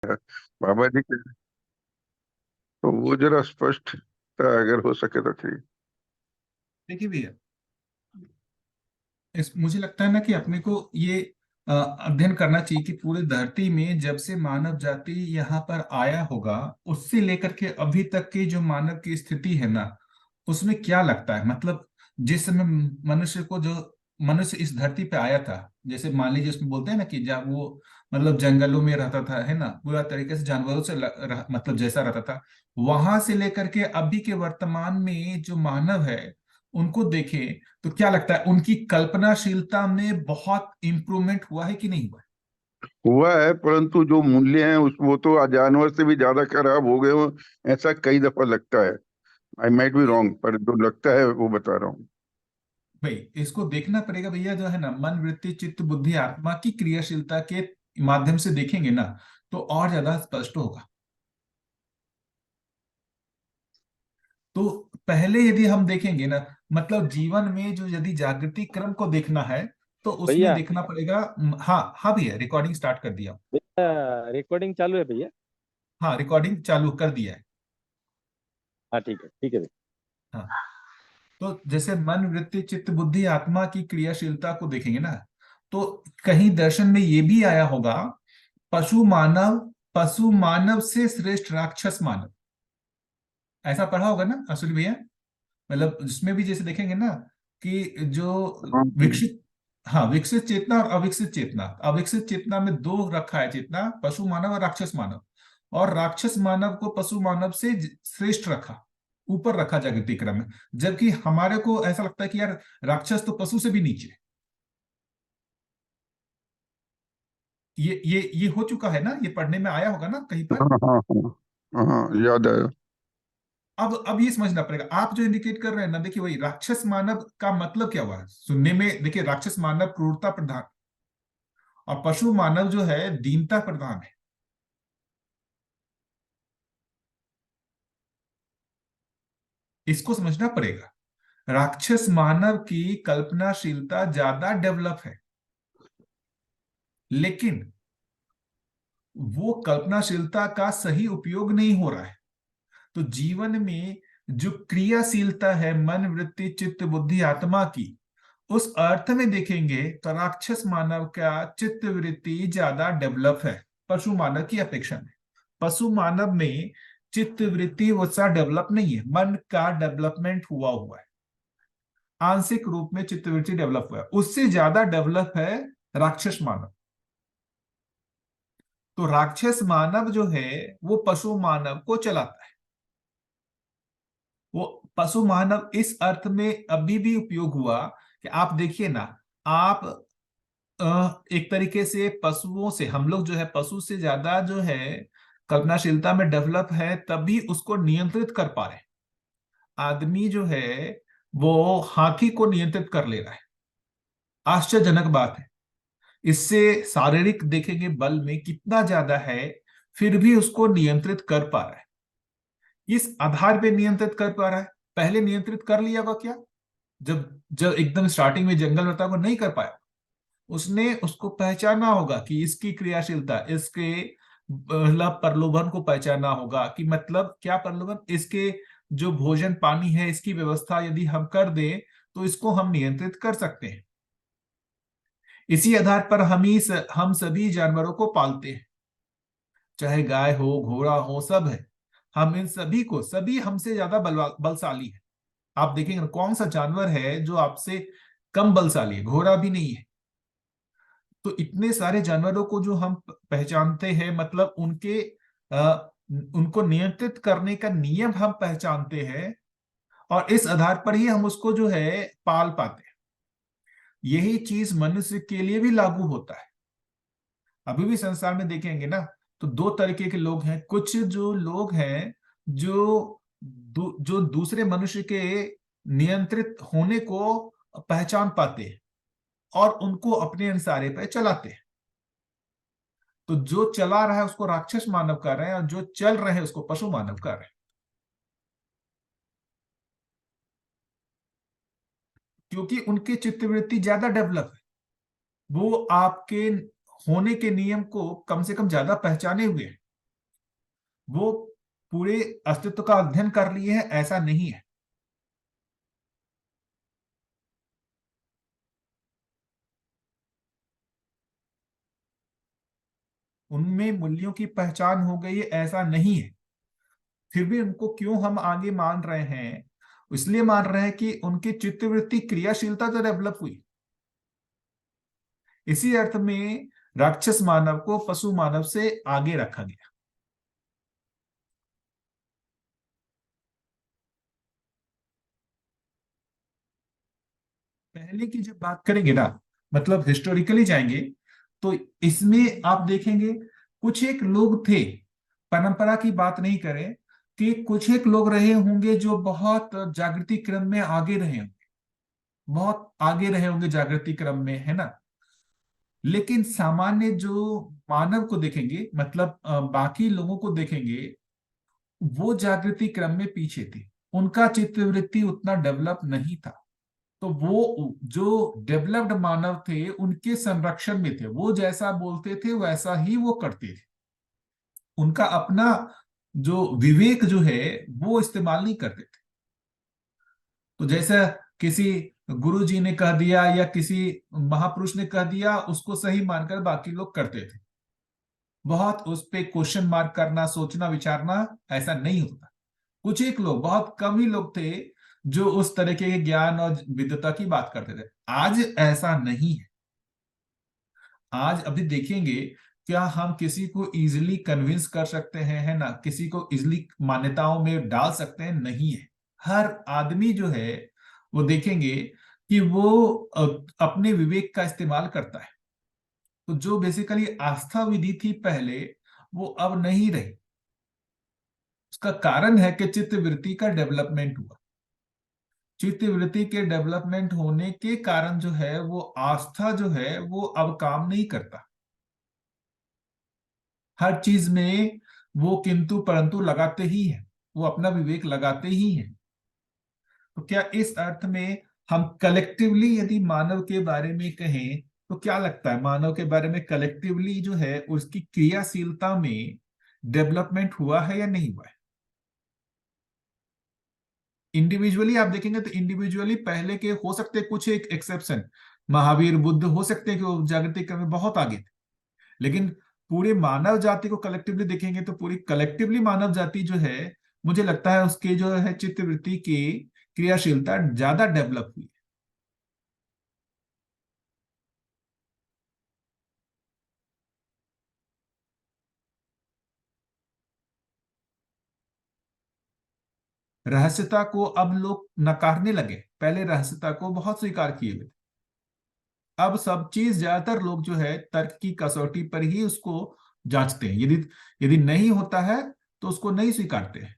बाबा जी के, तो वो जरा स्पष्ट अगर हो सके तो ठीक। देखिए भैया, मुझे लगता है ना कि अपने को ये अध्ययन करना चाहिए कि पूरी धरती में जब से मानव जाति यहाँ पर आया होगा, उससे लेकर के अभी तक की जो मानव की स्थिति है ना, उसमें क्या लगता है, मतलब जिस समय मनुष्य इस धरती पे आया था, जैसे मान लीजिए उसमें बोलते हैं ना कि जब वो मतलब जंगलों में रहता था, है ना, पूरा तरीके से जानवरों से मतलब जैसा रहता था, वहां से लेकर के अभी के वर्तमान में जो मानव है उनको देखें तो क्या लगता है, उनकी कल्पनाशीलता में बहुत इंप्रूवमेंट हुआ है कि नहीं हुआ हुआ है, परंतु जो मूल्य हैं उस वो तो जानवर से भी ज्यादा खराब हो गए हो, ऐसा कई दफा लगता है। आई माइट बी है? रॉन्ग, पर जो लगता है वो बता रहा हूँ। भाई, इसको देखना पड़ेगा भैया, जो है ना, मन वृत्ति चित्त बुद्धि आत्मा की क्रियाशीलता के माध्यम से देखेंगे ना, तो और ज्यादा स्पष्ट होगा। तो पहले यदि हम देखेंगे ना, मतलब जीवन में जो यदि जागृति क्रम को देखना है, तो उसमें भैया। देखना पड़ेगा। हाँ हाँ भैया, रिकॉर्डिंग स्टार्ट कर दिया। भैया रिकॉर्डिंग चालू है भैया। हाँ, रिकॉर्डिंग चालू कर दिया है। हाँ ठीक है, ठीक है भैया। हाँ, तो जैसे मन वृत्ति चित्त बुद्धि आत्मा की क्रियाशीलता को देखेंगे ना, तो कहीं दर्शन में ये भी आया होगा, पशु मानव, पशु मानव से श्रेष्ठ राक्षस मानव, ऐसा पढ़ा होगा ना असुल भैया। मतलब जिसमें भी जैसे देखेंगे ना कि जो हाँ, विकसित, हाँ, विकसित चेतना और अविकसित चेतना, अविकसित चेतना में दो रखा है चेतना, पशु मानव और राक्षस मानव, और राक्षस मानव को पशु मानव से श्रेष्ठ रखा, ऊपर रखा जागृति क्रम में। जबकि हमारे को ऐसा लगता है कि यार राक्षस तो पशु से भी नीचे है। ये हो चुका है ना, ये पढ़ने में आया होगा ना कहीं पर। हाँ, हाँ, हाँ, हाँ, याद आया। अब ये समझना पड़ेगा, आप जो इंडिकेट कर रहे हैं ना, देखिए वही राक्षस मानव का मतलब क्या हुआ है सुनने में। देखिए, राक्षस मानव क्रूरता प्रधान, और पशु मानव जो है दीनता प्रधान है। इसको समझना पड़ेगा। राक्षस मानव की कल्पनाशीलता ज्यादा डेवलप है, लेकिन वो कल्पनाशीलता का सही उपयोग नहीं हो रहा है। तो जीवन में जो क्रियाशीलता है मन वृत्ति चित्त बुद्धि आत्मा की, उस अर्थ में देखेंगे तो राक्षस मानव का चित्त वृत्ति ज्यादा डेवलप है पशु मानव की अपेक्षा में। पशु मानव में चित्त वृत्ति वैसा डेवलप नहीं है, मन का डेवलपमेंट हुआ हुआ है, आंशिक रूप में चित्त वृत्ति डेवलप हुआ है, उससे ज्यादा डेवलप है राक्षस मानव। तो राक्षस मानव जो है वो पशु मानव को चलाता है। वो पशु मानव इस अर्थ में अभी भी उपयोग हुआ कि आप देखिए ना, आप एक तरीके से पशुओं से, हम लोग जो है पशु से ज्यादा जो है कल्पनाशीलता में डेवलप है, तभी उसको नियंत्रित कर पा रहे हैं। आदमी जो है वो हाथी को नियंत्रित कर ले रहा है, आश्चर्यजनक बात है। इससे शारीरिक देखेंगे बल में कितना ज्यादा है, फिर भी उसको नियंत्रित कर पा रहा है। इस आधार पे नियंत्रित कर पा रहा है। पहले नियंत्रित कर लिया होगा क्या, जब जब एकदम स्टार्टिंग में जंगल में था वो नहीं कर पाया। उसने उसको पहचाना होगा कि इसकी क्रियाशीलता, इसके मतलब प्रलोभन को पहचाना होगा कि मतलब क्या प्रलोभन, इसके जो भोजन पानी है इसकी व्यवस्था यदि हम कर दें तो इसको हम नियंत्रित कर सकते हैं। इसी आधार पर हम सभी जानवरों को पालते हैं, चाहे गाय हो घोड़ा हो, सब है। हम इन सभी को, सभी हमसे ज्यादा बलशाली है। आप देखेंगे कौन सा जानवर है जो आपसे कम बलशाली है, घोड़ा भी नहीं है। तो इतने सारे जानवरों को जो हम पहचानते हैं, मतलब उनको नियंत्रित करने का नियम हम पहचानते हैं, और इस आधार पर ही हम उसको जो है पाल पाते हैं। यही चीज मनुष्य के लिए भी लागू होता है। अभी भी संसार में देखेंगे ना, तो दो तरीके के लोग हैं। कुछ जो लोग हैं जो जो दूसरे मनुष्य के नियंत्रित होने को पहचान पाते हैं और उनको अपने अनुसारे पे चलाते हैं। तो जो चला रहा है उसको राक्षस मानव कर रहे हैं, और जो चल रहे हैं उसको पशु मानव कर रहे हैं, क्योंकि उनकी चित्तवृत्ति ज्यादा डेवलप है। वो आपके होने के नियम को कम से कम ज्यादा पहचाने हुए हैं। वो पूरे अस्तित्व का अध्ययन कर लिए हैं, ऐसा नहीं है। उनमें मूल्यों की पहचान हो गई है, ऐसा नहीं है। फिर भी उनको क्यों हम आगे मान रहे हैं? इसलिए मान रहे हैं कि उनकी चित्तवृत्ति क्रियाशीलता तो डेवलप हुई। इसी अर्थ में राक्षस मानव को पशु मानव से आगे रखा गया। पहले की जब बात करेंगे ना, मतलब हिस्टोरिकली जाएंगे, तो इसमें आप देखेंगे कुछ एक लोग थे, परंपरा की बात नहीं करें, कि कुछ एक लोग रहे होंगे जो बहुत जागृति क्रम में आगे रहे होंगे, बहुत आगे रहे होंगे जागृति क्रम में, है ना। लेकिन सामान्य जो मानव को देखेंगे, मतलब बाकी लोगों को देखेंगे, वो जागृति क्रम में पीछे थे, उनका चित्तवृत्ति उतना डेवलप नहीं था। तो वो जो डेवलप्ड मानव थे उनके संरक्षण में थे, वो जैसा बोलते थे वैसा ही वो करते थे। उनका अपना जो विवेक जो है वो इस्तेमाल नहीं करते थे। तो जैसा किसी गुरु जी ने कह दिया या किसी महापुरुष ने कह दिया, उसको सही मानकर बाकी लोग करते थे। बहुत उस पे क्वेश्चन मार्क करना, सोचना विचारना, ऐसा नहीं होता। कुछ एक लोग, बहुत कम ही लोग थे जो उस तरह के ज्ञान और विद्वता की बात करते थे। आज ऐसा नहीं है। आज अभी देखेंगे, क्या हम किसी को इजिली कन्विंस कर सकते हैं, है ना, किसी को इजिली मान्यताओं में डाल सकते हैं? नहीं है। हर आदमी जो है वो देखेंगे कि वो अपने विवेक का इस्तेमाल करता है। तो जो बेसिकली आस्था विधि थी पहले, वो अब नहीं रही। उसका कारण है कि चित्त वृत्ति का डेवलपमेंट हुआ। चित्त वृत्ति के डेवलपमेंट होने के कारण जो है वो आस्था जो है वो अब काम नहीं करता। हर चीज में वो किंतु परंतु लगाते ही है, वो अपना विवेक लगाते ही है। तो क्या इस अर्थ में हम कलेक्टिवली यदि मानव के बारे में कहें, तो क्या लगता है मानव के बारे में कलेक्टिवली जो है उसकी क्रियाशीलता में डेवलपमेंट हुआ है या नहीं हुआ है? इंडिविजुअली आप देखेंगे तो इंडिविजुअली पहले के हो सकते कुछ एक एक्सेप्शन, महावीर बुद्ध हो सकते हैं कि वो जागृति क्रम में बहुत आगे थे। लेकिन पूरे मानव जाति को कलेक्टिवली देखेंगे तो पूरी कलेक्टिवली मानव जाति जो है, मुझे लगता है उसके जो है चित्त वृत्ति की क्रियाशीलता ज्यादा डेवलप हुई। रहस्यता को अब लोग नकारने लगे, पहले रहस्यता को बहुत स्वीकार किए हुए थे। अब सब चीज ज्यादातर लोग जो है तर्क की कसौटी पर ही उसको जांचते हैं। यदि यदि नहीं होता है तो उसको नहीं स्वीकारते हैं।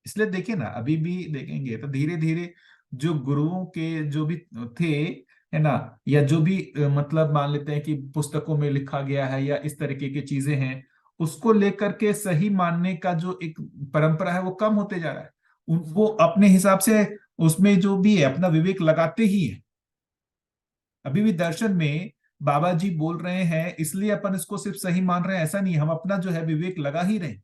इसलिए देखिए ना, अभी भी देखेंगे तो धीरे धीरे जो गुरुओं के जो भी थे, है ना, या जो भी मतलब मान लेते हैं कि पुस्तकों में लिखा गया है या इस तरीके की चीजें हैं, उसको लेकर के सही मानने का जो एक परंपरा है वो कम होते जा रहा है। वो अपने हिसाब से उसमें जो भी है अपना विवेक लगाते ही है। अभी भी दर्शन में बाबा जी बोल रहे हैं इसलिए अपन इसको सिर्फ सही मान रहे हैं, ऐसा नहीं। हम अपना जो है विवेक लगा ही रहे।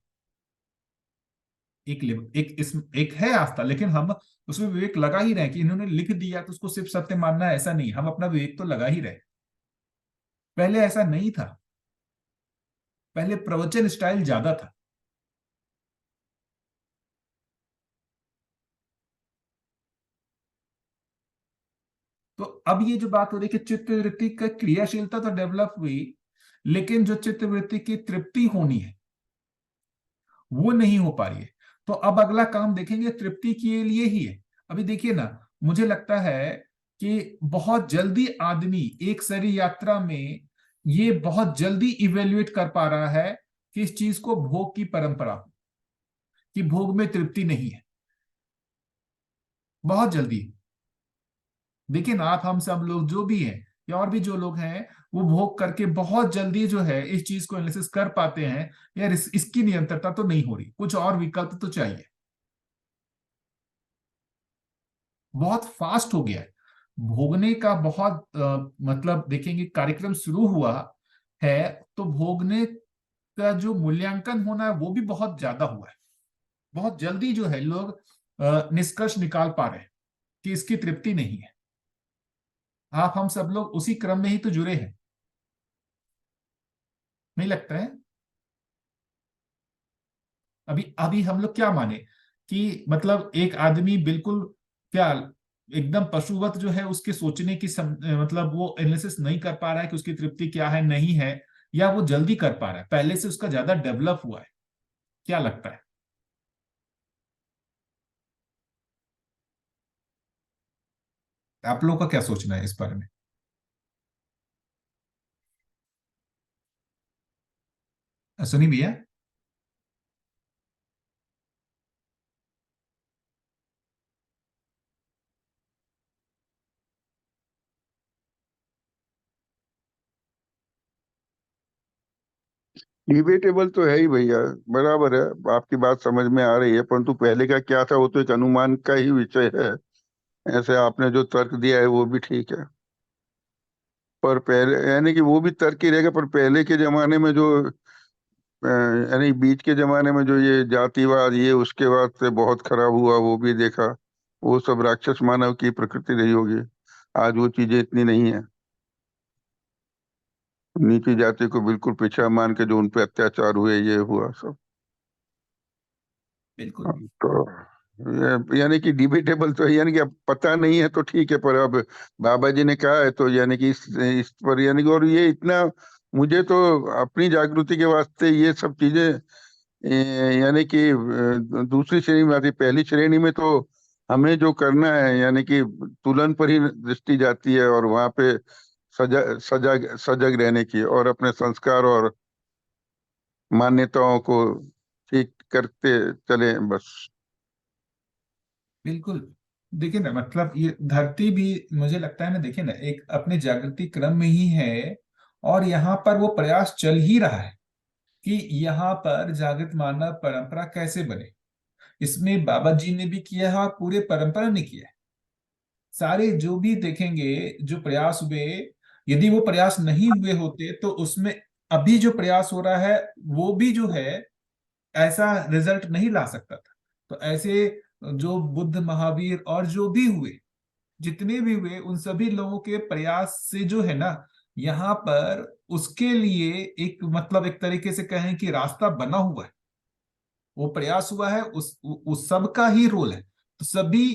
एक है आस्था, लेकिन हम उसमें विवेक लगा ही रहे कि इन्होंने लिख दिया तो उसको सिर्फ सत्य मानना है, ऐसा नहीं। हम अपना विवेक तो लगा ही रहे। पहले ऐसा नहीं था। पहले प्रवचन स्टाइल ज्यादा था। तो अब ये जो बात हो रही है कि चित्त वृत्ति का क्रियाशीलता तो डेवलप हुई, लेकिन जो चित्त वृत्ति की तृप्ति होनी है वो नहीं हो पा रही है। तो अब अगला काम देखेंगे तृप्ति के लिए ही है। अभी देखिए ना, मुझे लगता है कि बहुत जल्दी आदमी एक सारी यात्रा में ये बहुत जल्दी इवेल्युएट कर पा रहा है कि इस चीज को भोग की परंपरा, कि भोग में तृप्ति नहीं है। बहुत जल्दी देखिए ना, आप हम सब लोग जो भी हैं या और भी जो लोग हैं, वो भोग करके बहुत जल्दी जो है इस चीज को एनालिसिस कर पाते हैं, यार इसकी निरंतरता तो नहीं हो रही, कुछ और विकल्प तो चाहिए। बहुत फास्ट हो गया है भोगने का। बहुत मतलब देखेंगे कार्यक्रम शुरू हुआ है, तो भोगने का जो मूल्यांकन होना है वो भी बहुत ज्यादा हुआ है। बहुत जल्दी जो है लोग निष्कर्ष निकाल पा रहे हैं कि इसकी तृप्ति नहीं है। आप हम सब लोग उसी क्रम में ही तो जुड़े हैं, नहीं लगता है? अभी अभी हम लोग क्या माने कि मतलब एक आदमी बिल्कुल क्या एकदम पशुवत जो है उसके सोचने की मतलब वो एनालिसिस नहीं कर पा रहा है कि उसकी तृप्ति क्या है नहीं है, या वो जल्दी कर पा रहा है, पहले से उसका ज्यादा डेवलप हुआ है? क्या लगता है? आप लोगों का क्या सोचना है इस बारे में? सुनी भैया? डिबेटेबल तो है ही भैया, बराबर है, आपकी बात समझ में आ रही है, परंतु पहले का क्या था वो तो एक अनुमान का ही विषय है। ऐसे आपने जो तर्क दिया है वो भी ठीक है, पर पहले यानी कि वो भी तर्क ही रहेगा, पर पहले के जमाने में जो यानी बीच के जमाने में जो ये जातिवाद ये उसके बाद से बहुत खराब हुआ, वो भी देखा। वो सब राक्षस मानव की प्रकृति रही होगी। आज वो चीजें इतनी नहीं है। नीची जाति को बिल्कुल पीछा मान के जो उन पे अत्याचार हुए ये हुआ सब। बिल्कुल। हाँ, तो यानी कि डिबेटेबल तो है, यानी कि अब पता नहीं है तो ठीक है, पर अब बाबा जी ने कहा है तो यानी कि इस पर यानी कि और ये इतना मुझे तो अपनी जागृति के वास्ते ये सब चीजें यानी कि दूसरी श्रेणी में आती, पहली श्रेणी में तो हमें जो करना है यानी कि तुलन पर ही दृष्टि जाती है, और वहां पे सजग सजग सजग रहने की और अपने संस्कार और मान्यताओं को ठीक करते चले बस। बिल्कुल। देखिए ना, मतलब ये धरती भी मुझे लगता है ना, देखिए ना, एक अपने जागृति क्रम में ही है, और यहाँ पर वो प्रयास चल ही रहा है कि यहाँ पर जागृत मानव परंपरा कैसे बने। इसमें बाबा जी ने भी किया है और पूरे परंपरा ने किया है। सारे जो भी देखेंगे जो प्रयास हुए, यदि वो प्रयास नहीं हुए होते तो उसमें अभी जो प्रयास हो रहा है वो भी जो है ऐसा रिजल्ट नहीं ला सकता था। तो ऐसे जो बुद्ध महावीर और जो भी हुए, जितने भी हुए, उन सभी लोगों के प्रयास से जो है ना, यहाँ पर उसके लिए एक मतलब एक तरीके से कहें कि रास्ता बना हुआ है। वो प्रयास हुआ है, उस सब का ही रोल है। तो सभी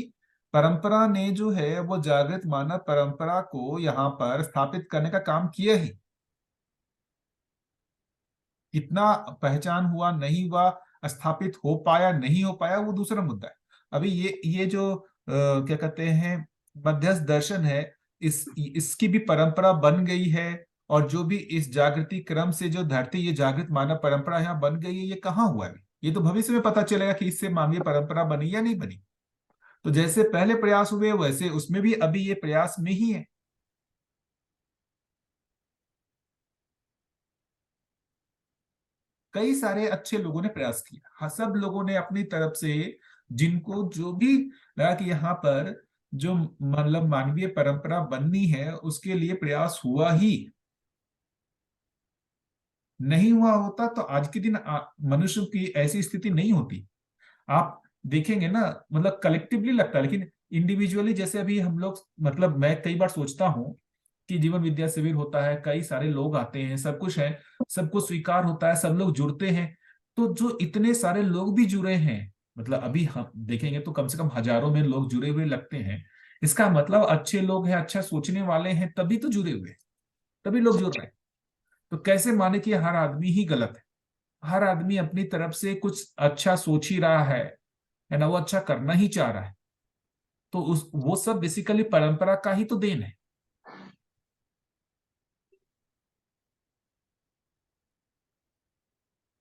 परंपरा ने जो है वो जागृत मानव परंपरा को यहाँ पर स्थापित करने का काम किया ही। कितना पहचान हुआ नहीं हुआ, स्थापित हो पाया नहीं हो पाया, वो दूसरा मुद्दा है। अभी ये जो क्या कहते हैं मध्यस्थ दर्शन है, इसकी भी परंपरा बन गई है। और जो भी इस जागृति क्रम से जो धरती ये जागृत मानव परंपरा यहाँ बन गई है, ये कहाँ हुआ है? ये तो भविष्य में पता चलेगा कि इससे मानवीय परंपरा बनी या नहीं बनी। तो जैसे पहले प्रयास हुए वैसे उसमें भी अभी ये प्रयास में ही है। कई सारे अच्छे लोगों ने प्रयास किया, हाँ, सब लोगों ने अपनी तरफ से जिनको जो भी लगा कि यहाँ पर जो मतलब मानवीय परंपरा बननी है उसके लिए प्रयास हुआ ही। नहीं हुआ होता तो आज के दिन मनुष्य की ऐसी स्थिति नहीं होती। आप देखेंगे ना, मतलब कलेक्टिवली लगता है, लेकिन इंडिविजुअली जैसे अभी हम लोग, मतलब मैं कई बार सोचता हूँ कि जीवन विद्या शिविर होता है, कई सारे लोग आते हैं, सब कुछ है, सब कुछ स्वीकार होता है, सब लोग जुड़ते हैं। तो जो इतने सारे लोग भी जुड़े हैं, मतलब अभी हम देखेंगे तो कम से कम हजारों में लोग जुड़े हुए लगते हैं। इसका मतलब अच्छे लोग हैं, अच्छा सोचने वाले हैं, तभी तो जुड़े हुए हैं, तभी लोग जुड़ रहे हैं। तो कैसे माने कि हर आदमी ही गलत है? हर आदमी अपनी तरफ से कुछ अच्छा सोच ही रहा है ना, वो अच्छा करना ही चाह रहा है। तो उस वो सब बेसिकली परंपरा का ही तो देन है।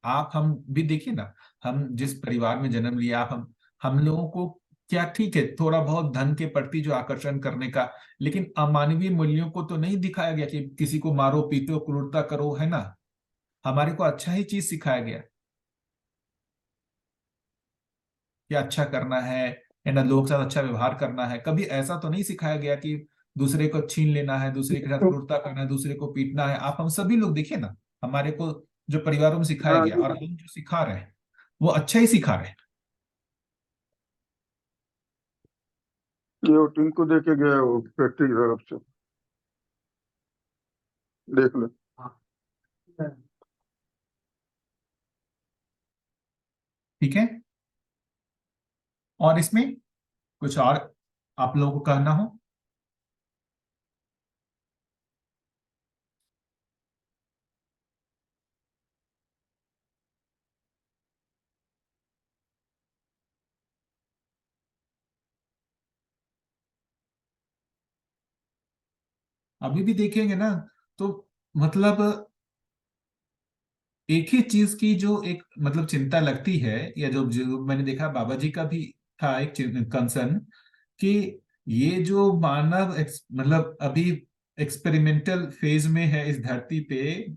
आप हम भी देखिए ना, हम जिस परिवार में जन्म लिया, आप हम लोगों को क्या ठीक है थोड़ा बहुत धन के प्रति जो आकर्षण करने का, लेकिन अमानवीय मूल्यों को तो नहीं दिखाया गया कि किसी को मारो पीटो क्रूरता करो, है ना। हमारे को अच्छा ही चीज सिखाया गया कि अच्छा करना है ना, लोगों के साथ अच्छा व्यवहार करना है। कभी ऐसा तो नहीं सिखाया गया कि दूसरे को छीन लेना है, दूसरे के साथ क्रूरता करना है, दूसरे को पीटना है। आप हम सभी लोग देखिए ना, हमारे को जो परिवारों में सिखाया हाँ गया और हम जो सिखा रहे हैं वो अच्छा ही सिखा रहे हैं। ये वो टिंकू दे के गया वो फैक्ट्री की तरफ से, देख लो। ठीक है, और इसमें कुछ और आप लोगों को कहना हो? अभी भी देखेंगे ना तो मतलब एक ही चीज की जो एक मतलब चिंता लगती है, या जो मैंने देखा बाबा जी का भी था एक कंसर्न, कि ये जो मानव मतलब अभी एक्सपेरिमेंटल फेज में है इस धरती पे,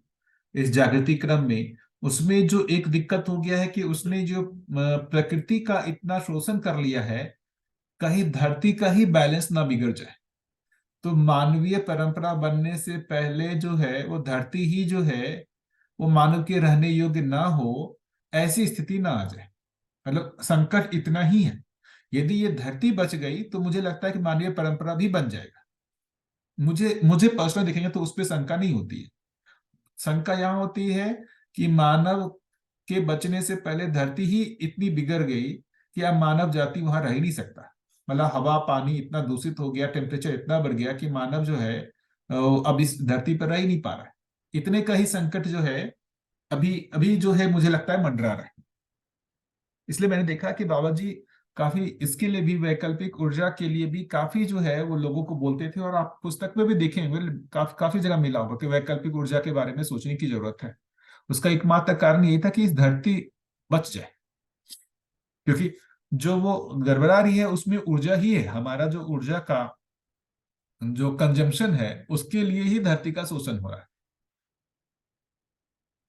इस जागृति क्रम में, उसमें जो एक दिक्कत हो गया है कि उसने जो प्रकृति का इतना शोषण कर लिया है, कहीं धरती का ही बैलेंस ना बिगड़ जाए। तो मानवीय परंपरा बनने से पहले जो है वो धरती ही जो है वो मानव के रहने योग्य ना हो, ऐसी स्थिति ना आ जाए। मतलब संकट इतना ही है। यदि ये धरती बच गई तो मुझे लगता है कि मानवीय परंपरा भी बन जाएगा। मुझे मुझे पर्सनल देखेंगे तो उस पर शंका नहीं होती है। शंका यहाँ होती है कि मानव के बचने से पहले धरती ही इतनी बिगड़ गई कि अब मानव जाति वहां रह ही नहीं सकता। मतलब हवा पानी इतना दूषित हो गया, टेम्परेचर इतना बढ़ गया कि मानव जो है अब इस धरती पर रह ही नहीं पा रहा है। इतने का ही संकट जो है अभी अभी जो है मुझे लगता है मंडरा रहा है। इसलिए मैंने देखा कि बाबा जी काफी इसके लिए भी, वैकल्पिक ऊर्जा के लिए भी काफी जो है वो लोगों को बोलते थे। और आप पुस्तक में भी देखेंगे, काफी काफी जगह मिला होगा कि वैकल्पिक ऊर्जा के बारे में सोचने की जरूरत है। उसका एकमात्र कारण यही था कि इस धरती बच जाए, क्योंकि जो वो गड़बड़ा रही है उसमें ऊर्जा ही है। हमारा जो ऊर्जा का जो कंजम्पशन है उसके लिए ही धरती का शोषण हो रहा है।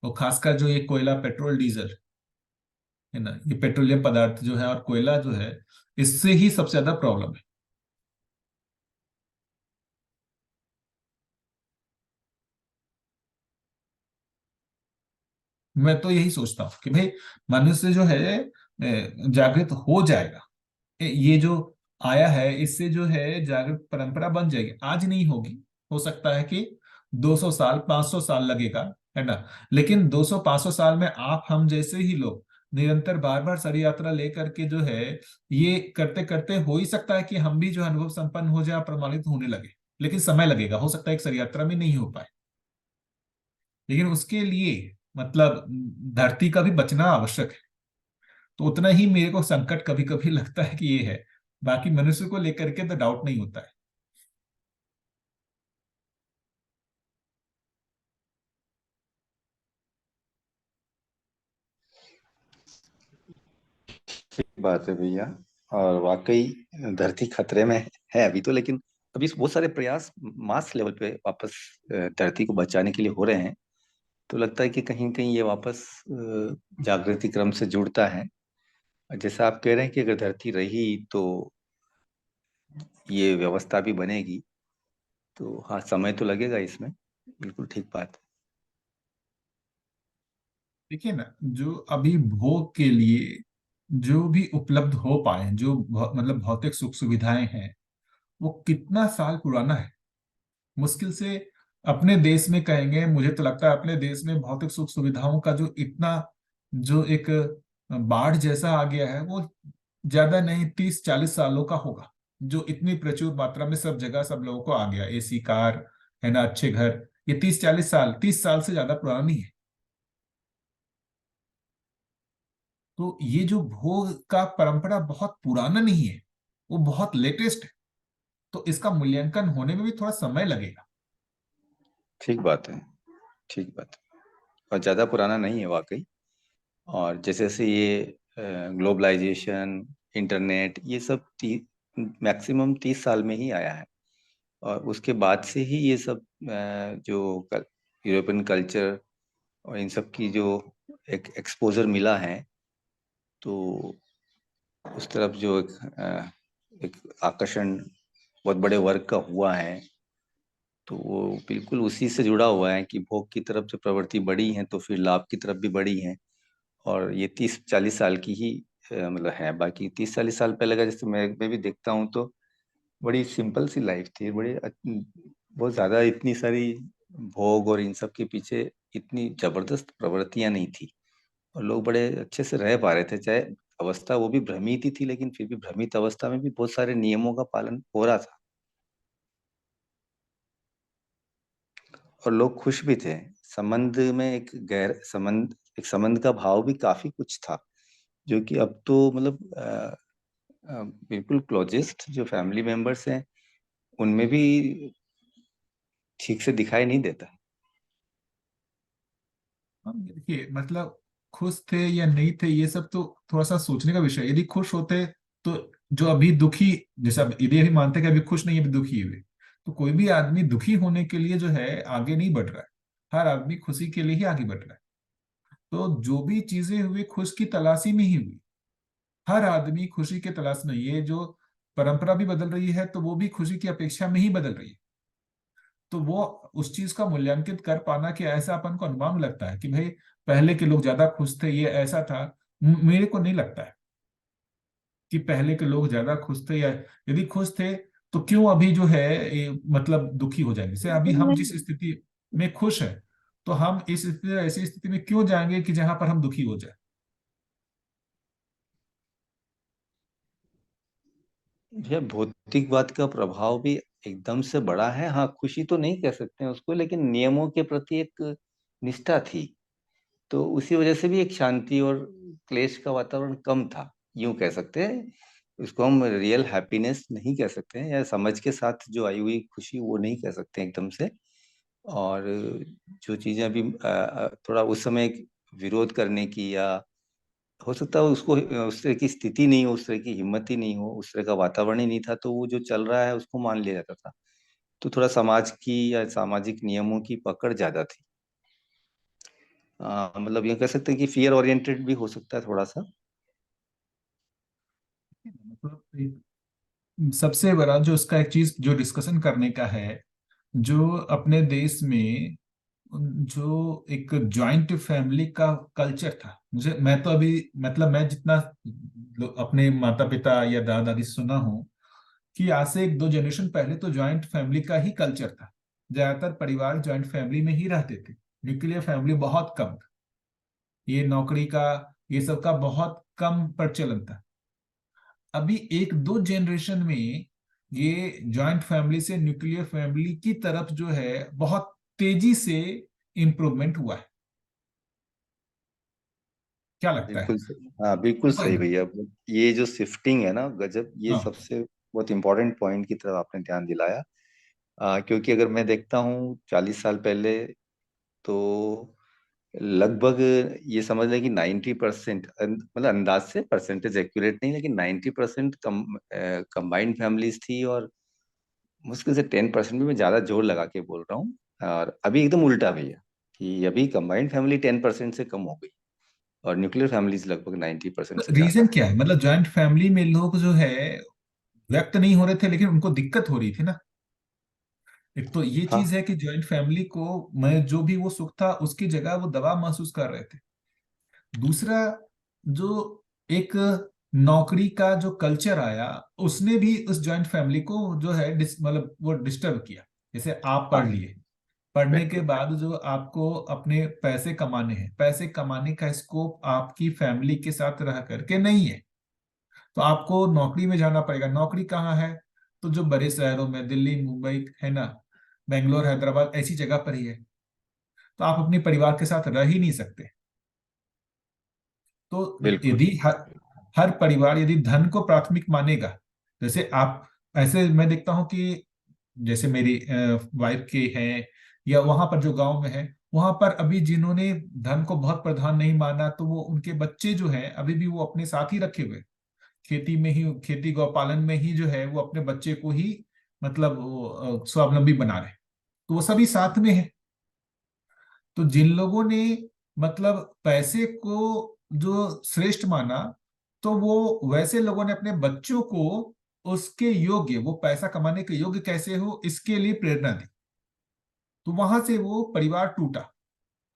और खासकर जो ये कोयला पेट्रोल डीजल है ना, ये पेट्रोलियम पदार्थ जो है और कोयला जो है, इससे ही सबसे ज्यादा प्रॉब्लम है। मैं तो यही सोचता हूँ कि भाई मनुष्य जो है जागृत हो जाएगा। ये जो आया है इससे जो है जागृत परंपरा बन जाएगी। आज नहीं होगी, हो सकता है कि 200 साल 500 साल लगेगा, है ना। लेकिन 200 500 साल में आप हम जैसे ही लोग निरंतर बार बार सरी यात्रा लेकर के जो है ये करते करते हो ही सकता है कि हम भी जो है अनुभव संपन्न हो जाए, प्रमाणित होने लगे। लेकिन समय लगेगा, हो सकता है एक सरी यात्रा में नहीं हो पाए। लेकिन उसके लिए मतलब धरती का भी बचना आवश्यक है। तो उतना ही मेरे को संकट कभी कभी लगता है कि ये है। बाकी मनुष्य को लेकर के तो डाउट नहीं होता है। ठीक बात है भैया। और वाकई धरती खतरे में है अभी तो, लेकिन अभी बहुत सारे प्रयास मास लेवल पे वापस धरती को बचाने के लिए हो रहे हैं। तो लगता है कि कहीं कहीं ये वापस जागृति क्रम से जुड़ता है। और जैसा आप कह रहे हैं कि अगर धरती रही तो ये व्यवस्था भी बनेगी। तो हाँ, समय तो लगेगा इसमें। बिल्कुल ठीक बात है। देखिए ना, जो अभी भोग के लिए जो भी उपलब्ध हो पाए, जो मतलब भौतिक सुख सुविधाएं हैं, वो कितना साल पुराना है। मुश्किल से अपने देश में कहेंगे, मुझे तो लगता है अपने देश में भौतिक सुख सुविधाओं का जो इतना जो एक बाढ़ जैसा आ गया है वो ज्यादा नहीं 30 40 सालों का होगा। जो इतनी प्रचुर मात्रा में सब जगह सब लोगों को आ गया, एसी कार, है ना, अच्छे घर। ये 30 40 साल, 30 साल से ज्यादा पुराना नहीं है। तो ये जो भोग का परंपरा बहुत पुराना नहीं है, वो बहुत लेटेस्ट है। तो इसका मूल्यांकन होने में भी थोड़ा समय लगेगा। ठीक बात है। ठीक बात है। और ज़्यादा पुराना नहीं है वाकई। और जैसे जैसे ये ग्लोबलाइजेशन, इंटरनेट, ये सब मैक्सिमम 30 साल में ही आया है। और उसके बाद से ही ये सब जो यूरोपियन कल्चर और इन सब की जो एक एक्सपोजर मिला है, तो उस तरफ जो एक आकर्षण बहुत बड़े वर्ग का हुआ है, तो वो बिल्कुल उसी से जुड़ा हुआ है कि भोग की तरफ जो प्रवृत्ति बढ़ी है तो फिर लाभ की तरफ भी बढ़ी है। और ये 30-40 साल की ही मतलब है। बाकी 30-40 साल पहले का जैसे मैं भी देखता हूँ तो बड़ी सिंपल सी लाइफ थी, बहुत ज्यादा इतनी सारी भोग और इन सब के पीछे इतनी जबरदस्त प्रवृत्तियां नहीं थी, और लोग बड़े अच्छे से रह पा रहे थे। चाहे अवस्था वो भी भ्रमित ही थी, लेकिन फिर भी भ्रमित अवस्था में भी बहुत सारे नियमों का पालन हो रहा था और लोग खुश भी थे। संबंध में एक संबंध का भाव भी काफी कुछ था, जो कि अब तो मतलब बिल्कुल क्लोजेस्ट जो फैमिली मेंबर्स हैं उनमें भी ठीक से दिखाई नहीं देता। हम देखिए मतलब खुश थे या नहीं थे ये सब तो थोड़ा सा सोचने का विषय है। यदि खुश होते तो जो अभी दुखी, जैसे अब यदि अभी मानते हैं कि अभी खुश नहीं है अभी दुखी हुए, तो कोई भी आदमी दुखी होने के लिए जो है आगे नहीं बढ़ रहा है। हर आदमी खुशी के लिए ही आगे बढ़ रहा है। तो जो भी चीजें हुई खुश की तलाशी में ही हुई। हर आदमी खुशी के तलाश में, ये जो परंपरा भी बदल रही है तो वो भी खुशी की अपेक्षा में ही बदल रही है। तो वो उस चीज का मूल्यांकित कर पाना कि ऐसा अपन को अनुमान लगता है कि भाई पहले के लोग ज्यादा खुश थे ये ऐसा था, मेरे को नहीं लगता है कि पहले के लोग ज्यादा खुश थे। या यदि खुश थे तो क्यों अभी जो है मतलब दुखी हो जाएंगे। जैसे अभी हम जिस स्थिति में खुश है तो हम इस स्थिति ऐसी स्थिति में क्यों जाएंगे कि जहां पर हम दुखी हो जाए। यह भौतिकवाद का प्रभाव भी एकदम से बड़ा है। हाँ, खुशी तो नहीं कह सकते हैं उसको, लेकिन नियमों के प्रति एक निष्ठा थी, तो उसी वजह से भी एक शांति और क्लेश का वातावरण कम था, यूं कह सकते हैं। उसको हम रियल हैप्पीनेस नहीं कह सकते हैं, या समझ के साथ जो आई हुई खुशी वो नहीं कह सकते हैं एकदम से। और जो चीजें अभी थोड़ा उस समय एक विरोध करने की, या हो सकता है उसको उस तरह की स्थिति नहीं हो, उस तरह की हिम्मत ही नहीं हो, उस तरह का वातावरण ही नहीं था, तो वो जो चल रहा है उसको मान लिया जाता था। तो थोड़ा समाज की या सामाजिक नियमों की पकड़ ज्यादा थी। मतलब ये कह सकते हैं कि फियर ओरिएंटेड भी हो सकता है थोड़ा सा। मतलब सबसे बड़ा जो उसका एक चीज जो डिस्कशन करने का है, जो अपने देश में जो एक जॉइंट फैमिली का कल्चर था। मैं तो अभी मतलब मैं जितना अपने माता पिता या दादा दादी से सुना हूँ कि आज से एक दो जनरेशन पहले तो जॉइंट फैमिली का ही कल्चर था। ज्यादातर परिवार जॉइंट फैमिली में ही रहते थे। न्यूक्लियर फैमिली बहुत कम था। ये नौकरी का ये सब का बहुत कम प्रचलन था। अभी एक दो जनरेशन में ये जॉइंट फैमिली से न्यूक्लियर फैमिली की तरफ जो है बहुत तेजी से इम्प्रूवमेंट हुआ है। क्या लगता है। बिल्कुल सही, हाँ बिल्कुल देखो सही भैया। ये जो शिफ्टिंग है ना गजब, ये हाँ सबसे बहुत इंपॉर्टेंट पॉइंट की तरफ आपने ध्यान दिलाया। क्योंकि अगर मैं देखता हूँ 40 साल पहले, तो लगभग ये समझ लें कि 90%, मतलब अंदाज से परसेंटेज एक्यूरेट नहीं, लेकिन 90% कंबाइंड फैमिलीज थी, और मुश्किल से 10% भी मैं ज्यादा जोर लगा के बोल रहा हूँ। और अभी एकदम उल्टा भैया, कि अभी कंबाइंड फैमिली 10% से कम हो गई, और न्यूक्लियर फैमिलीज लगभग 90% से ज्यादा रीजन है। क्या है। मतलब जॉइंट फैमिली में लोग जो है व्यक्त नहीं हो रहे थे लेकिन उनको दिक्कत हो रही थी ना। एक तो ये हाँ, चीज है कि जॉइंट फैमिली को मैं जो भी वो सुख था उसकी जगह वो दबाव महसूस कर रहे थे। दूसरा जो एक नौकरी का जो कल्चर आया उसने भी उस जॉइंट फैमिली को जो है मतलब वो डिस्टर्ब किया। जैसे आप पढ़ हाँ, लिए, पढ़ने के बिल्कुल बाद जो आपको अपने पैसे कमाने हैं, पैसे कमाने का स्कोप आपकी फैमिली के साथ रह करके नहीं है। तो आपको नौकरी में जाना पड़ेगा। नौकरी कहाँ है, तो जो बड़े शहरों में दिल्ली मुंबई है ना, बेंगलोर हैदराबाद ऐसी जगह पर ही है। तो आप अपने परिवार के साथ रह ही नहीं सकते। तो बिल्कुल। यदि हर परिवार यदि धन को प्राथमिक मानेगा, जैसे आप ऐसे मैं देखता हूं कि जैसे मेरी वाइफ के हैं या वहां पर जो गांव में है, वहां पर अभी जिन्होंने धन को बहुत प्रधान नहीं माना तो वो उनके बच्चे जो हैं अभी भी वो अपने साथ ही रखे हुए, खेती में ही, खेती गौपालन में ही जो है वो अपने बच्चे को ही मतलब वो, स्वावलंबी बना रहे। तो वो सभी साथ में है। तो जिन लोगों ने मतलब पैसे को जो श्रेष्ठ माना, तो वो वैसे लोगों ने अपने बच्चों को उसके योग्य, वो पैसा कमाने के योग्य कैसे हो, इसके लिए प्रेरणा दी। तो वहां से वो परिवार टूटा।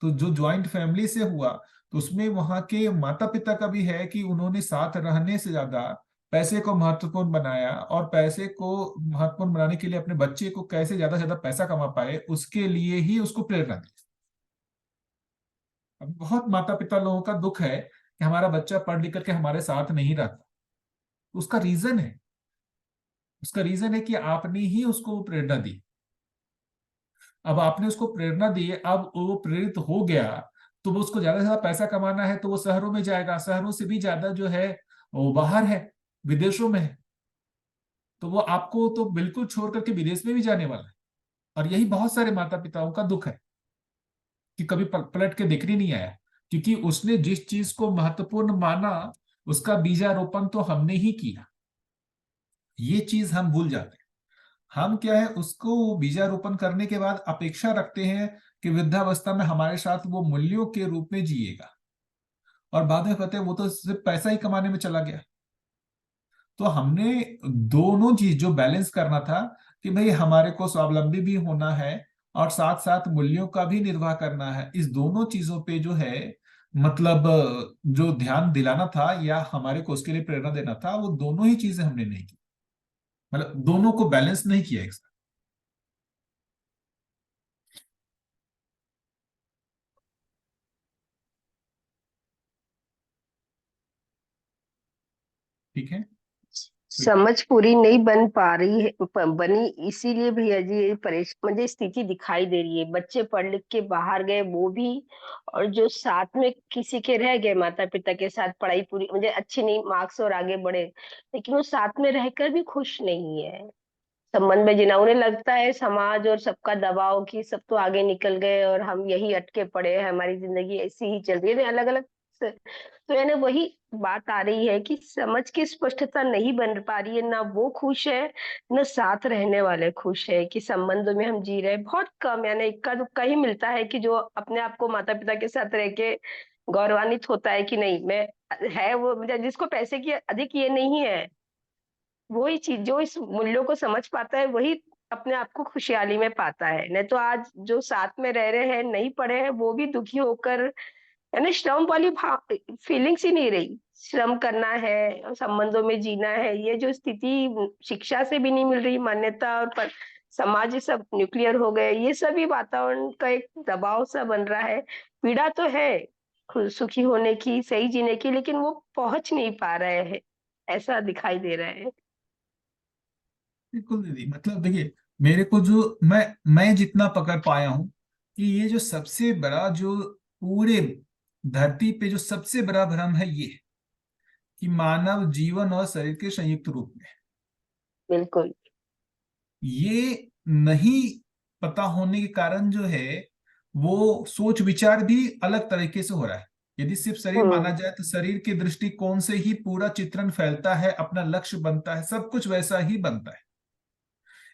तो जो ज्वाइंट फैमिली से हुआ, तो उसमें वहां के माता पिता का भी है कि उन्होंने साथ रहने से ज्यादा पैसे को महत्वपूर्ण बनाया, और पैसे को महत्वपूर्ण बनाने के लिए अपने बच्चे को कैसे ज्यादा से ज्यादा पैसा कमा पाए, उसके लिए ही उसको प्रेरणा दी। अब बहुत माता पिता लोगों का दुख है कि हमारा बच्चा पढ़ लिख करके हमारे साथ नहीं रहता। उसका रीजन है, उसका रीजन है कि आपने ही उसको वो प्रेरणा दी। अब आपने उसको प्रेरणा दी, अब वो प्रेरित हो गया, तो वो उसको ज्यादा से ज्यादा पैसा कमाना है तो वो शहरों में जाएगा, शहरों से भी ज्यादा जो है वो बाहर है, विदेशों में है। तो वो आपको तो बिल्कुल छोड़ करके विदेश में भी जाने वाला है। और यही बहुत सारे माता पिताओं का दुख है कि कभी पलट के देखने नहीं आया, क्योंकि उसने जिस चीज को महत्वपूर्ण माना, उसका बीजारोपण तो हमने ही किया। ये चीज हम भूल जाते हैं। हम क्या है, उसको बीजारोपण करने के बाद अपेक्षा रखते हैं कि वृद्धावस्था में हमारे साथ वो मूल्यों के रूप में जिएगा, और बाद में कहते हैं वो तो सिर्फ पैसा ही कमाने में चला गया। तो हमने दोनों चीज जो बैलेंस करना था कि भाई हमारे को स्वावलंबी भी होना है और साथ साथ मूल्यों का भी निर्वाह करना है, इस दोनों चीजों पे जो है मतलब जो ध्यान दिलाना था या हमारे को उसके लिए प्रेरणा देना था, वो दोनों ही चीजें हमने नहीं की। मतलब दोनों को बैलेंस नहीं किया एक साथ। ठीक है। समझ पूरी नहीं बन पा रही है, बनी, इसीलिए भैया जी ये मुझे स्थिति दिखाई दे रही है। बच्चे पढ़ लिख के बाहर गए वो भी, और जो साथ में किसी के रह गए माता पिता के साथ, पढ़ाई पूरी मुझे अच्छी नहीं मार्क्स और आगे बढ़े, लेकिन वो साथ में रहकर भी खुश नहीं है, संबंध में जीना उन्हें लगता है समाज और सबका दबाव कि सब तो आगे निकल गए और हम यही अटके पड़े हैं, हमारी जिंदगी ऐसी ही चल रही है अलग अलग। तो यानी वही बात आ रही है कि समझ की स्पष्टता नहीं बन पा रही है, ना वो खुश है न साथ रहने वाले खुश है कि संबंध में हम जी रहे हैं। बहुत कम यानी इक्का दुक्का ही मिलता है कि जो अपने आप को माता पिता के साथ रह के गौरवान्वित होता है कि नहीं मैं, है वो मुझे जिसको पैसे की अधिक ये नहीं है, वही चीज जो इस मूल्यों को समझ पाता है वही अपने आप को खुशहाली में पाता है। नहीं तो आज जो साथ में रह रहे हैं नहीं पढ़े हैं वो भी दुखी होकर, यानी श्रम वाली फीलिंग्स ही नहीं रही। श्रम करना है, संबंधों में जीना है, ये जो स्थिति शिक्षा से भी नहीं मिल रही, मान्यता और समाज ये सब न्यूक्लियर हो गए, ये सभी वातावरण का एक दबाव सा बन रहा है। पीड़ा तो है खुद सुखी होने की, सही जीने की, लेकिन वो पहुंच नहीं पा रहे हैं, ऐसा दिखाई दे रहा है। बिल्कुल दीदी, मतलब देखिए, मेरे को जो मैं जितना पकड़ पाया हूं कि ये जो सबसे बड़ा जो पूरे धरती पे जो सबसे बड़ा भ्रम है ये है कि मानव जीवन और शरीर के संयुक्त रूप में, बिल्कुल। ये नहीं पता होने के कारण जो है वो सोच विचार भी अलग तरीके से हो रहा है। यदि सिर्फ शरीर माना हम्म। जाए तो शरीर के दृष्टिकोण से ही पूरा चित्रण फैलता है, अपना लक्ष्य बनता है, सब कुछ वैसा ही बनता है।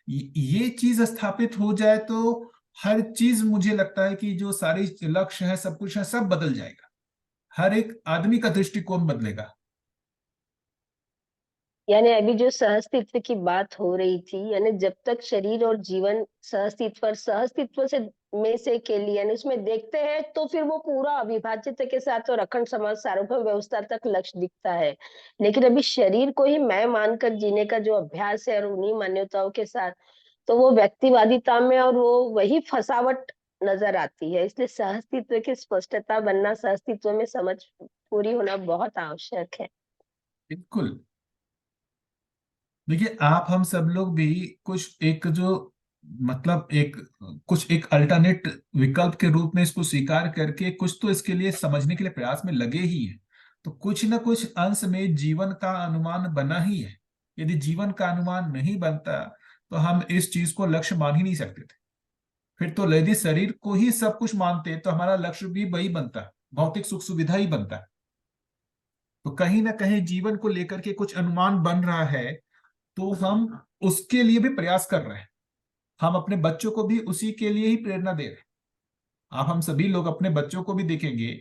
ये चीज स्थापित हो जाए तो हर चीज, मुझे लगता है कि जो सारी लक्ष्य है, सब कुछ है, सब बदल जाएगा। हर एक आदमी का दृष्टिकोण बदलेगा। यानी अभी जो सहअस्तित्व की बात हो रही थी, यानी जब तक शरीर और जीवन सहअस्तित्व से में से के लिए यानी उसमें देखते हैं तो फिर वो पूरा अविभाज्यता के साथ और अखंड समाज सार्वभौम व्यवस्था तक लक्ष्य दिखता है। लेकिन अभी शरीर को ही मैं मानकर जीने का जो अभ्यास है और उन्हीं मान्यताओं के साथ, तो वो व्यक्तिवादिता में और वो वही फसावट नजर आती है। इसलिए सहअस्तित्व की स्पष्टता बनना, सहअस्तित्व में समझ पूरी होना बहुत आवश्यक है। बिल्कुल। देखिए, आप हम सब लोग भी कुछ एक जो मतलब एक कुछ एक अल्टरनेट विकल्प के रूप में इसको स्वीकार करके कुछ तो इसके लिए समझने के लिए प्रयास में लगे ही हैं। तो कुछ न कुछ अंश में जीवन का अनुमान बना ही है। यदि जीवन का अनुमान नहीं बनता तो हम इस चीज को लक्ष्य मान ही नहीं सकते थे। फिर तो यदि शरीर को ही सब कुछ मानते तो हमारा लक्ष्य भी वही बनता, भौतिक सुख सुविधा ही बनता। तो कहीं ना कहीं जीवन को लेकर के कुछ अनुमान बन रहा है, तो हम उसके लिए भी प्रयास कर रहे हैं। हम अपने बच्चों को भी उसी के लिए ही प्रेरणा दे रहे हैं। आप हम सभी लोग अपने बच्चों को भी देखेंगे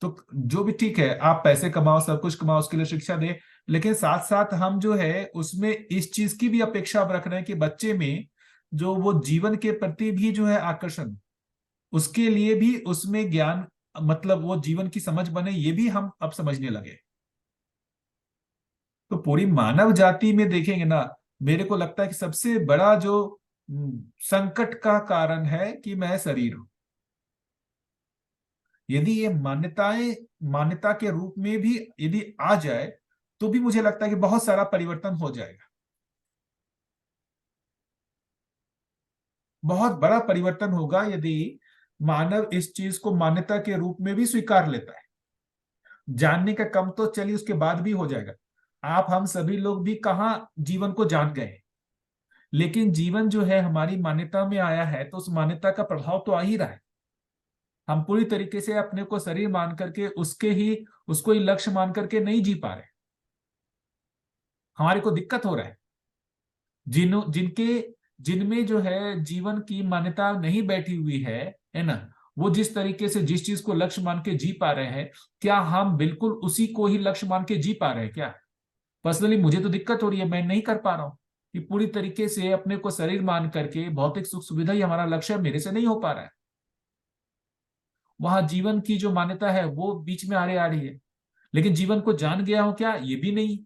तो जो भी ठीक है, आप पैसे कमाओ, सब कुछ कमाओ, उसके लिए शिक्षा दे, लेकिन साथ साथ हम जो है उसमें इस चीज की भी अपेक्षा अब रख रहे हैं कि बच्चे में जो वो जीवन के प्रति भी जो है आकर्षण, उसके लिए भी उसमें ज्ञान, मतलब वो जीवन की समझ बने, ये भी हम अब समझने लगे। तो पूरी मानव जाति में देखेंगे ना, मेरे को लगता है कि सबसे बड़ा जो संकट का कारण है कि मैं शरीर हूं। यदि ये मान्यता के रूप में भी यदि आ जाए तो भी मुझे लगता है कि बहुत सारा परिवर्तन हो जाएगा, बहुत बड़ा परिवर्तन होगा यदि मानव इस चीज को मान्यता के रूप में भी स्वीकार लेता है। जानने का कम तो चलिए उसके बाद भी हो जाएगा। आप हम सभी लोग भी कहाँ जीवन को जान गए, लेकिन जीवन जो है हमारी मान्यता में आया है तो उस मान्यता का प्रभाव तो आ ही रहा है। हम पूरी तरीके से अपने को शरीर मान करके उसको ही लक्ष्य मान करके नहीं जी पा रहे, हमारे को दिक्कत हो रहा है। जिनमें जो है जीवन की मान्यता नहीं बैठी हुई है ना, वो जिस तरीके से जिस चीज को लक्ष्य मान के जी पा रहे हैं, क्या हम बिल्कुल उसी को ही लक्ष्य मान के जी पा रहे हैं क्या? पर्सनली मुझे तो दिक्कत हो रही है, मैं नहीं कर पा रहा हूं कि पूरी तरीके से अपने को शरीर मान करके भौतिक सुख सुविधा ही हमारा लक्ष्य मेरे से नहीं हो पा रहा है। वहां जीवन की जो मान्यता है वो बीच में आ रही है, लेकिन जीवन को जान गया हूं क्या, ये भी नहीं।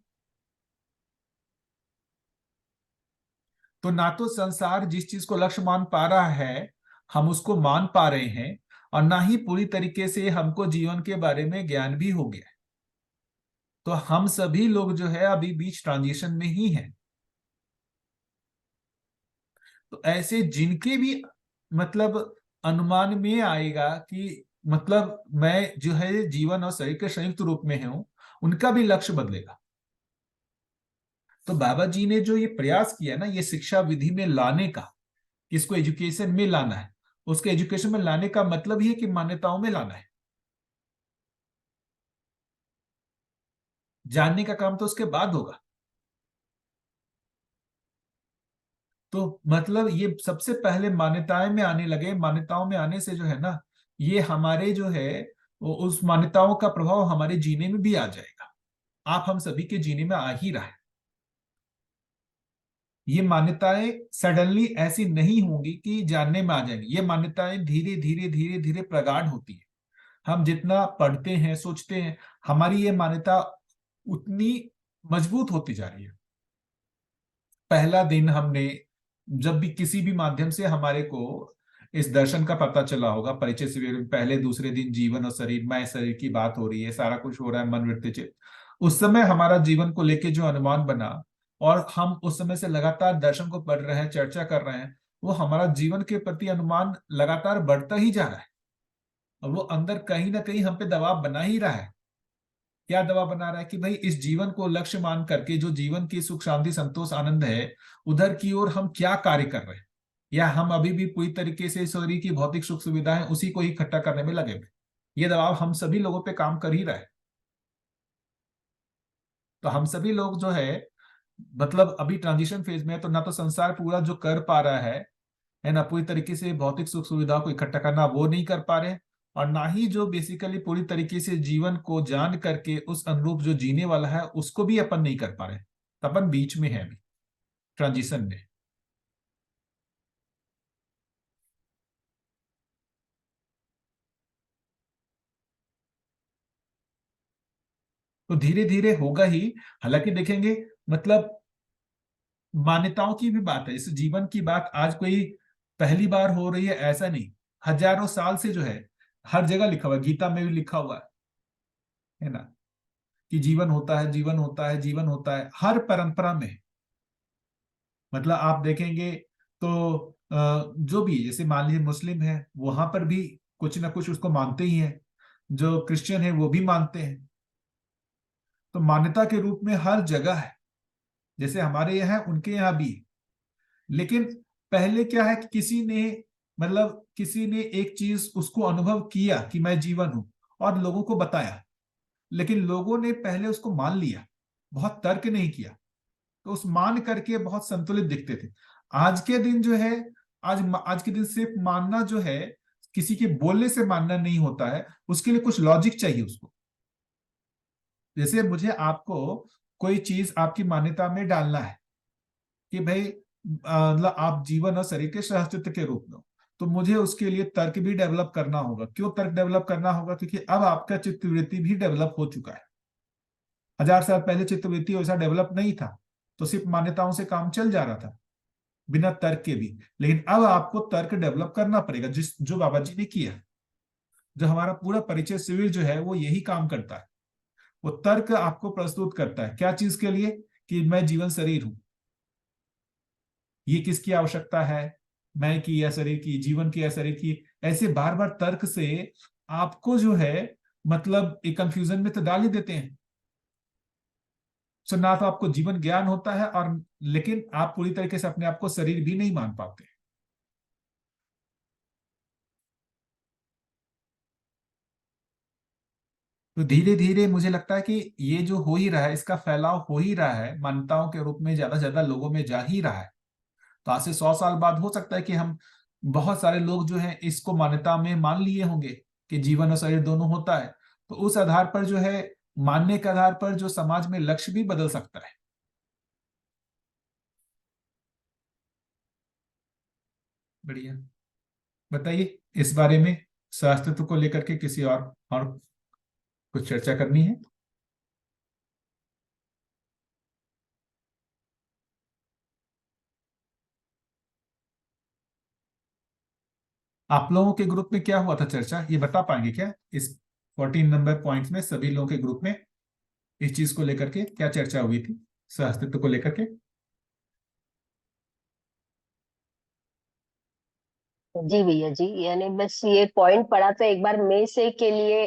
तो ना तो संसार जिस चीज को लक्ष्य मान पा रहा है हम उसको मान पा रहे हैं, और ना ही पूरी तरीके से हमको जीवन के बारे में ज्ञान भी हो गया है। तो हम सभी लोग जो है अभी बीच ट्रांजिशन में ही हैं। तो ऐसे जिनके भी मतलब अनुमान में आएगा कि मतलब मैं जो है जीवन और शरीर के संयुक्त रूप में हूं, उनका भी लक्ष्य बदलेगा। तो बाबा जी ने जो ये प्रयास किया ना, ये शिक्षा विधि में लाने का, इसको एजुकेशन में लाना है, उसके एजुकेशन में लाने का मतलब ही है कि मान्यताओं में लाना है। जानने का काम तो उसके बाद होगा। तो मतलब ये सबसे पहले मान्यताएं में आने लगे, मान्यताओं में आने से जो है ना, ये हमारे जो है उस मान्यताओं का प्रभाव हमारे जीने में भी आ जाएगा। आप हम सभी के जीने में आ ही रहा है। ये मान्यताएं सडनली ऐसी नहीं होंगी कि जानने में आ जाएंगी। ये मान्यताएं धीरे धीरे धीरे धीरे प्रगाढ़ होती है। हम जितना पढ़ते हैं सोचते हैं, हमारी ये मान्यता उतनी मजबूत होती जा रही है। पहला दिन हमने जब भी किसी भी माध्यम से हमारे को इस दर्शन का पता चला होगा, परिचय से पहले दूसरे दिन जीवन और शरीर, मैं शरीर की बात हो रही है, सारा कुछ हो रहा है मन वृत्ति चित्त, उस समय हमारा जीवन को लेके जो अनुमान बना, और हम उस समय से लगातार दर्शन को पढ़ रहे हैं, चर्चा कर रहे हैं, वो हमारा जीवन के प्रति अनुमान लगातार बढ़ता ही जा रहा है। और वो अंदर कहीं ना कहीं हम पे दबाव बना ही रहा है। क्या दबाव बना रहा है कि भाई इस जीवन को लक्ष्य मान करके जो जीवन की सुख शांति संतोष आनंद है, उधर की ओर हम क्या कार्य कर रहे हैं, या हम अभी भी पूरी तरीके से शरीर की भौतिक सुख सुविधाएं उसी को ही इकट्ठा करने में लगे हुए। ये दबाव हम सभी लोगों पे काम कर ही रहा है। तो हम सभी लोग जो है मतलब अभी ट्रांजिशन फेज में है। तो ना तो संसार पूरा जो कर पा रहा है ना, पूरी तरीके से भौतिक सुख सुविधा को इकट्ठा करना वो नहीं कर पा रहे, और ना ही जो बेसिकली पूरी तरीके से जीवन को जान करके उस अनुरूप जो जीने वाला है उसको भी अपन नहीं कर पा रहे। तो अपन बीच में है अभी ट्रांजिशन में। तो धीरे धीरे होगा ही। हालांकि देखेंगे मतलब मान्यताओं की भी बात है, इस जीवन की बात आज कोई पहली बार हो रही है ऐसा नहीं। हजारों साल से जो है हर जगह लिखा हुआ है, गीता में भी लिखा हुआ है ना, कि जीवन होता है, जीवन होता है, जीवन होता है, हर परंपरा में। मतलब आप देखेंगे तो जो भी जैसे मान लीजिए मुस्लिम है, वहां पर भी कुछ ना कुछ उसको मानते ही हैं, जो क्रिश्चियन है वो भी मानते हैं। तो मान्यता के रूप में हर जगह है, जैसे हमारे यहाँ है उनके यहाँ भी। लेकिन पहले क्या है कि किसी ने एक चीज उसको अनुभव किया कि मैं जीवन हूं, और लोगों को बताया, लेकिन लोगों ने पहले उसको मान लिया, बहुत तर्क नहीं किया, तो उस मान करके बहुत संतुलित दिखते थे। आज के दिन जो है, आज के दिन सिर्फ मानना जो है, किसी के बोलने से मानना नहीं होता है, उसके लिए कुछ लॉजिक चाहिए उसको। जैसे मुझे आपको कोई चीज आपकी मान्यता में डालना है कि भाई मतलब आप जीवन और शरीर के सह-अस्तित्व के रूप में हो, तो मुझे उसके लिए तर्क भी डेवलप करना होगा। क्यों तर्क डेवलप करना होगा? क्योंकि अब आपका चित्तवृत्ति भी डेवलप हो चुका है। 1000 साल पहले चित्तवृत्ति वैसा डेवलप नहीं था, तो सिर्फ मान्यताओं से काम चल जा रहा था बिना तर्क के भी। लेकिन अब आपको तर्क डेवलप करना पड़ेगा, जो बाबा जी ने किया। जो हमारा पूरा परिचय शिविर जो है वो यही काम करता है। वो तर्क आपको प्रस्तुत करता है, क्या चीज के लिए? कि मैं जीवन शरीर हूं, ये किसकी आवश्यकता है? मैं की या शरीर की, जीवन की या शरीर की? ऐसे बार बार तर्क से आपको जो है मतलब एक कंफ्यूजन में तो डाल ही देते हैं। सो ना तो आपको जीवन ज्ञान होता है, और लेकिन आप पूरी तरीके से अपने आप को शरीर भी नहीं मान पाते। तो धीरे धीरे मुझे लगता है कि ये जो हो ही रहा है, इसका फैलाव हो ही रहा है, मान्यताओं के रूप में ज्यादा से ज्यादा लोगों में जा ही रहा है। तो आज से 100 साल बाद हो सकता है कि हम बहुत सारे लोग जो हैं इसको मान्यता में मान लिए होंगे कि जीवन और शरीर दोनों होता है। तो उस आधार पर जो है, मानने के आधार पर जो समाज में लक्ष्य भी बदल सकता है। बढ़िया, बताइए इस बारे में, स्वास्थ्य को लेकर के किसी और कुछ चर्चा करनी है? आप लोगों के ग्रुप में क्या हुआ था चर्चा, ये बता पाएंगे क्या? इस 14 नंबर पॉइंट्स में सभी लोगों के ग्रुप में इस चीज को लेकर के क्या चर्चा हुई थी, स्वास्थ्य को लेकर के? जी भैया जी, यानी बस ये पॉइंट पढ़ा तो एक बार मैं से के लिए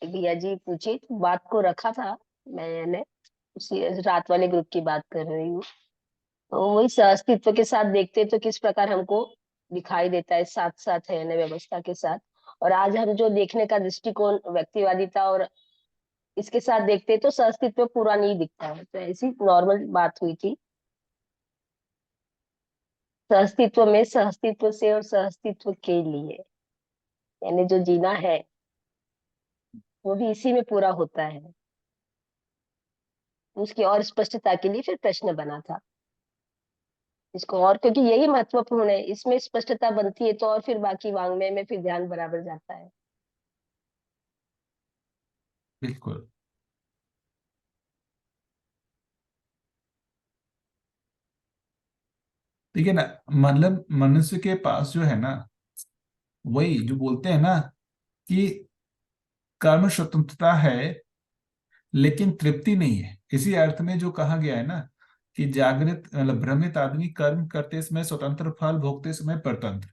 भैया जी पूछी, तो बात को रखा था मैंने। उसी रात वाले ग्रुप की बात कर रही हूँ। तो वही अस्तित्व के साथ देखते तो किस प्रकार हमको दिखाई देता है, साथ साथ है ना व्यवस्था के साथ। और आज हम जो देखने का दृष्टिकोण व्यक्तिवादिता और इसके साथ देखते तो अस्तित्व पूरा नहीं दिखता है। तो ऐसी नॉर्मल बात हुई थी। सहअस्तित्व में सहअस्तित्व से और सहअस्तित्व के लिए, यानी जो जीना है वो भी इसी में पूरा होता है। उसकी और स्पष्टता के लिए फिर प्रश्न बना था इसको, और क्योंकि यही महत्वपूर्ण है, इसमें स्पष्टता बनती है तो और फिर बाकी वांग्मय में फिर ध्यान बराबर जाता है। बिल्कुल। ठीक है ना, मतलब मनुष्य के पास जो है ना, वही जो बोलते हैं ना कि कर्म स्वतंत्रता है लेकिन तृप्ति नहीं है। इसी अर्थ में जो कहा गया है ना कि जागृत मतलब भ्रमित आदमी कर्म करते समय स्वतंत्र, फल भोगते समय परतंत्र।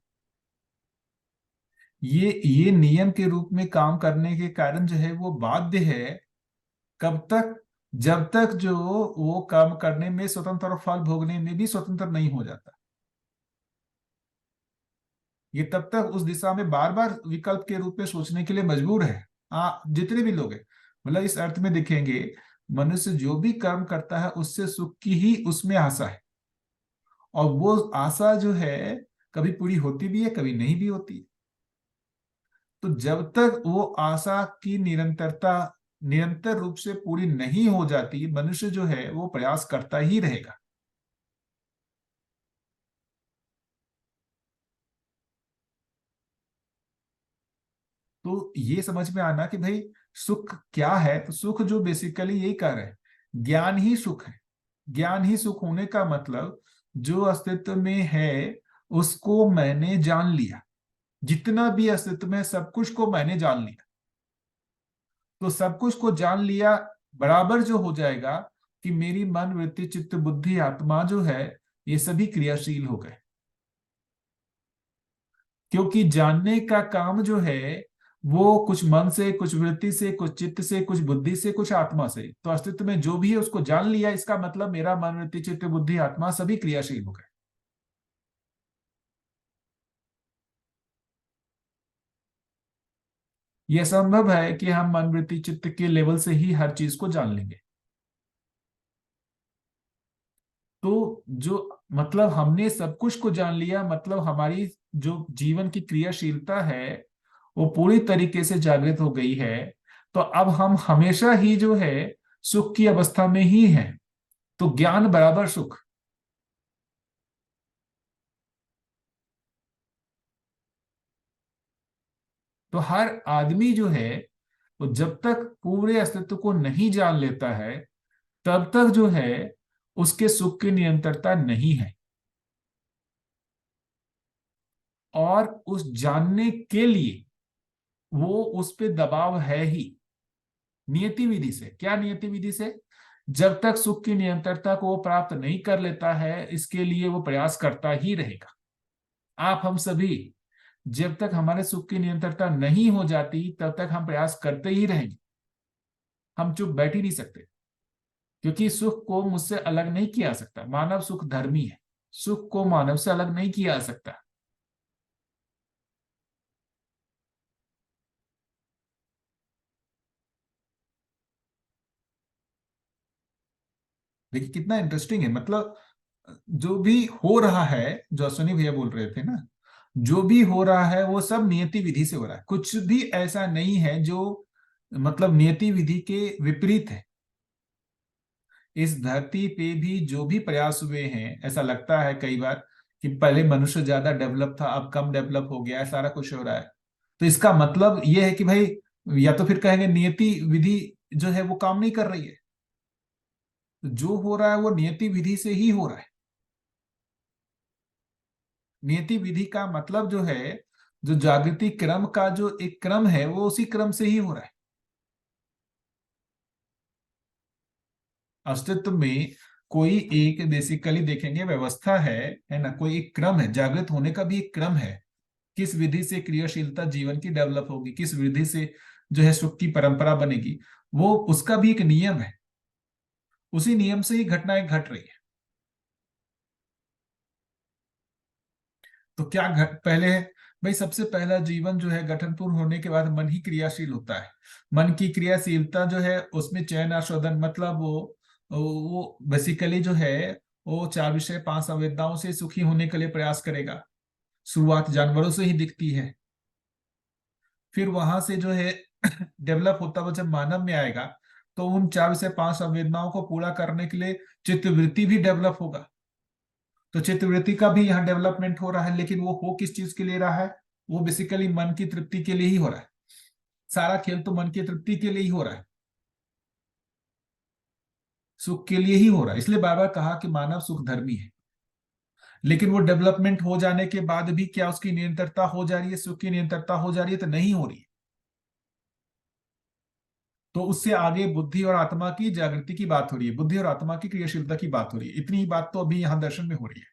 ये नियम के रूप में काम करने के कारण जो है वो बाध्य है। कब तक? जब तक जो वो काम करने में स्वतंत्र और फल भोगने में भी स्वतंत्र नहीं हो जाता, ये तब तक उस दिशा में बार बार विकल्प के रूप में सोचने के लिए मजबूर है। जितने भी लोग हैं, मतलब इस अर्थ में देखेंगे, मनुष्य जो भी कर्म करता है उससे सुख की ही उसमें आशा है। और वो आशा जो है कभी पूरी होती भी है, कभी नहीं भी होती है। तो जब तक वो आशा की निरंतरता निरंतर रूप से पूरी नहीं हो जाती, मनुष्य जो है वो प्रयास करता ही रहेगा। तो ये समझ में आना कि भाई सुख क्या है, तो सुख जो बेसिकली यही कह रहे हैं, ज्ञान ही सुख है। ज्ञान ही सुख होने का मतलब जो अस्तित्व में है उसको मैंने जान लिया। जितना भी अस्तित्व में सब कुछ को मैंने जान लिया, तो सब कुछ को जान लिया बराबर जो हो जाएगा कि मेरी मन, वृत्ति, चित्त, बुद्धि, आत्मा जो है ये सभी क्रियाशील हो गए। क्योंकि जानने का काम जो है वो कुछ मन से, कुछ वृत्ति से, कुछ चित्त से, कुछ बुद्धि से, कुछ आत्मा से। तो अस्तित्व में जो भी है उसको जान लिया, इसका मतलब मेरा मन, वृत्ति, चित्त, बुद्धि, आत्मा सभी क्रियाशील हो गए। यह संभव है कि हम मन, वृत्ति, चित्त के लेवल से ही हर चीज को जान लेंगे। तो जो मतलब हमने सब कुछ को जान लिया, मतलब हमारी जो जीवन की क्रियाशीलता है वो पूरी तरीके से जागृत हो गई है। तो अब हम हमेशा ही जो है सुख की अवस्था में ही हैं। तो ज्ञान बराबर सुख। तो हर आदमी जो है वो जब तक पूरे अस्तित्व को नहीं जान लेता है तब तक जो है उसके सुख की निरंतरता नहीं है। और उस जानने के लिए वो उस पे दबाव है ही, नियति विधि से। क्या नियति विधि से? जब तक सुख की निरंतरता को वो प्राप्त नहीं कर लेता है इसके लिए वो प्रयास करता ही रहेगा। आप हम सभी जब तक हमारे सुख की निरंतरता नहीं हो जाती तब तक हम प्रयास करते ही रहेंगे। हम चुप बैठ ही नहीं सकते, क्योंकि सुख को मुझसे अलग नहीं किया जा सकता। मानव सुख धर्मी है, सुख को मानव से अलग नहीं किया जा सकता। देखिए कितना इंटरेस्टिंग है। मतलब जो भी हो रहा है, जो अश्विनी भैया बोल रहे थे ना, जो भी हो रहा है वो सब नियति विधि से हो रहा है। कुछ भी ऐसा नहीं है जो मतलब नियति विधि के विपरीत है। इस धरती पे भी जो भी प्रयास हुए हैं, ऐसा लगता है कई बार कि पहले मनुष्य ज्यादा डेवलप था, अब कम डेवलप हो गया है, सारा कुछ हो रहा है। तो इसका मतलब ये है कि भाई, या तो फिर कहेंगे नियति विधि जो है वो काम नहीं कर रही है। तो जो हो रहा है वो नियति विधि से ही हो रहा है। नियति विधि का मतलब जो है, जो जागृति क्रम का जो एक क्रम है वो उसी क्रम से ही हो रहा है। अस्तित्व में कोई एक बेसिकली देखेंगे व्यवस्था है ना, कोई एक क्रम है। जागृत होने का भी एक क्रम है। किस विधि से क्रियाशीलता जीवन की डेवलप होगी, किस विधि से जो है सुख की परंपरा बनेगी, वो उसका भी एक नियम है। उसी नियम से ही घटनाएं घट रही है। तो क्या पहले है भाई, सबसे पहला जीवन जो है गठन पूर्ण होने के बाद मन ही क्रियाशील होता है। मन की क्रियाशीलता जो है उसमें चयन आस्वादन, मतलब वो बेसिकली जो है वो चार विषय पांच संवेदनाओं से सुखी होने के लिए प्रयास करेगा। शुरुआत जानवरों से ही दिखती है। फिर वहां से जो है डेवलप होता हुआ जब मानव में आएगा तो उन चार से पांच संवेदनाओं को पूरा करने के लिए चित्तवृत्ति भी डेवलप होगा। तो चित्तवृत्ति का भी यहाँ डेवलपमेंट हो रहा है, लेकिन वो हो किस चीज के लिए रहा है? वो बेसिकली मन की तृप्ति के लिए ही हो रहा है। सारा खेल तो मन की तृप्ति के लिए ही हो रहा है, सुख के लिए ही हो रहा है। इसलिए बाबा कहा कि मानव सुख धर्मी है। लेकिन वो डेवलपमेंट हो जाने के बाद भी क्या उसकी निरंतरता हो जा रही है, सुख की निरंतरता हो जा रही है? तो नहीं हो रही है। तो उससे आगे बुद्धि और आत्मा की जागृति की बात हो रही है, बुद्धि और आत्मा की क्रियाशीलता की बात हो रही है। इतनी ही बात तो अभी यहाँ दर्शन में हो रही है।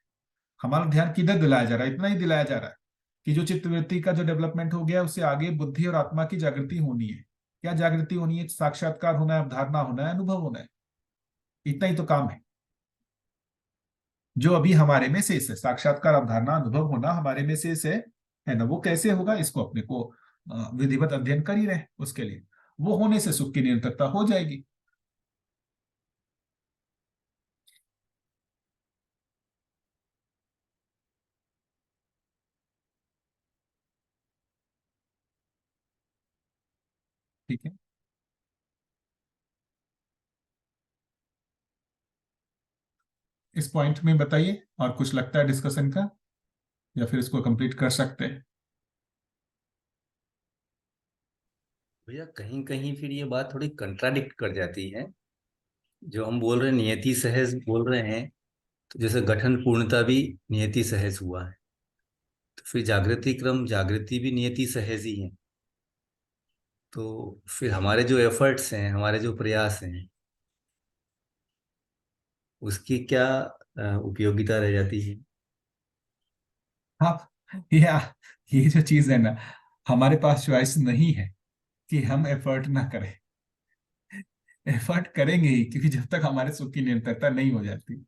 हमारा ध्यान किधर दिलाया जा रहा है? इतना ही दिलाया जा रहा है कि जो चित्तवृत्ति का जो डेवलपमेंट हो गया उससे आगे बुद्धि और आत्मा की जागृति होनी है। क्या जागृति होनी है? साक्षात्कार होना है, अवधारणा होना है, अनुभव होना है। इतना ही तो काम है जो अभी हमारे में शेष है। साक्षात्कार, अवधारणा, अनुभव होना हमारे में शेष है ना। वो कैसे होगा? इसको अपने को विधिवत अध्ययन कर ही रहे उसके लिए। वो होने से सुख की निरंतरता हो जाएगी। ठीक है, इस पॉइंट में बताइए और कुछ लगता है डिस्कशन का, या फिर इसको कंप्लीट कर सकते हैं। भैया कहीं कहीं फिर ये बात थोड़ी कंट्राडिक्ट कर जाती है। जो हम बोल रहे हैं नियति सहज बोल रहे हैं, तो जैसे गठन पूर्णता भी नियति सहज हुआ है, तो फिर जागृति क्रम जागृति भी नियति सहज ही है। तो फिर हमारे जो एफर्ट्स हैं, हमारे जो प्रयास हैं, उसकी क्या उपयोगिता रह जाती है? हाँ, या ये जो चीज है ना, हमारे पास चॉइस नहीं है कि हम एफर्ट ना करें। एफर्ट करेंगे ही, क्योंकि जब तक हमारे सुख की निरंतरता नहीं हो जाती।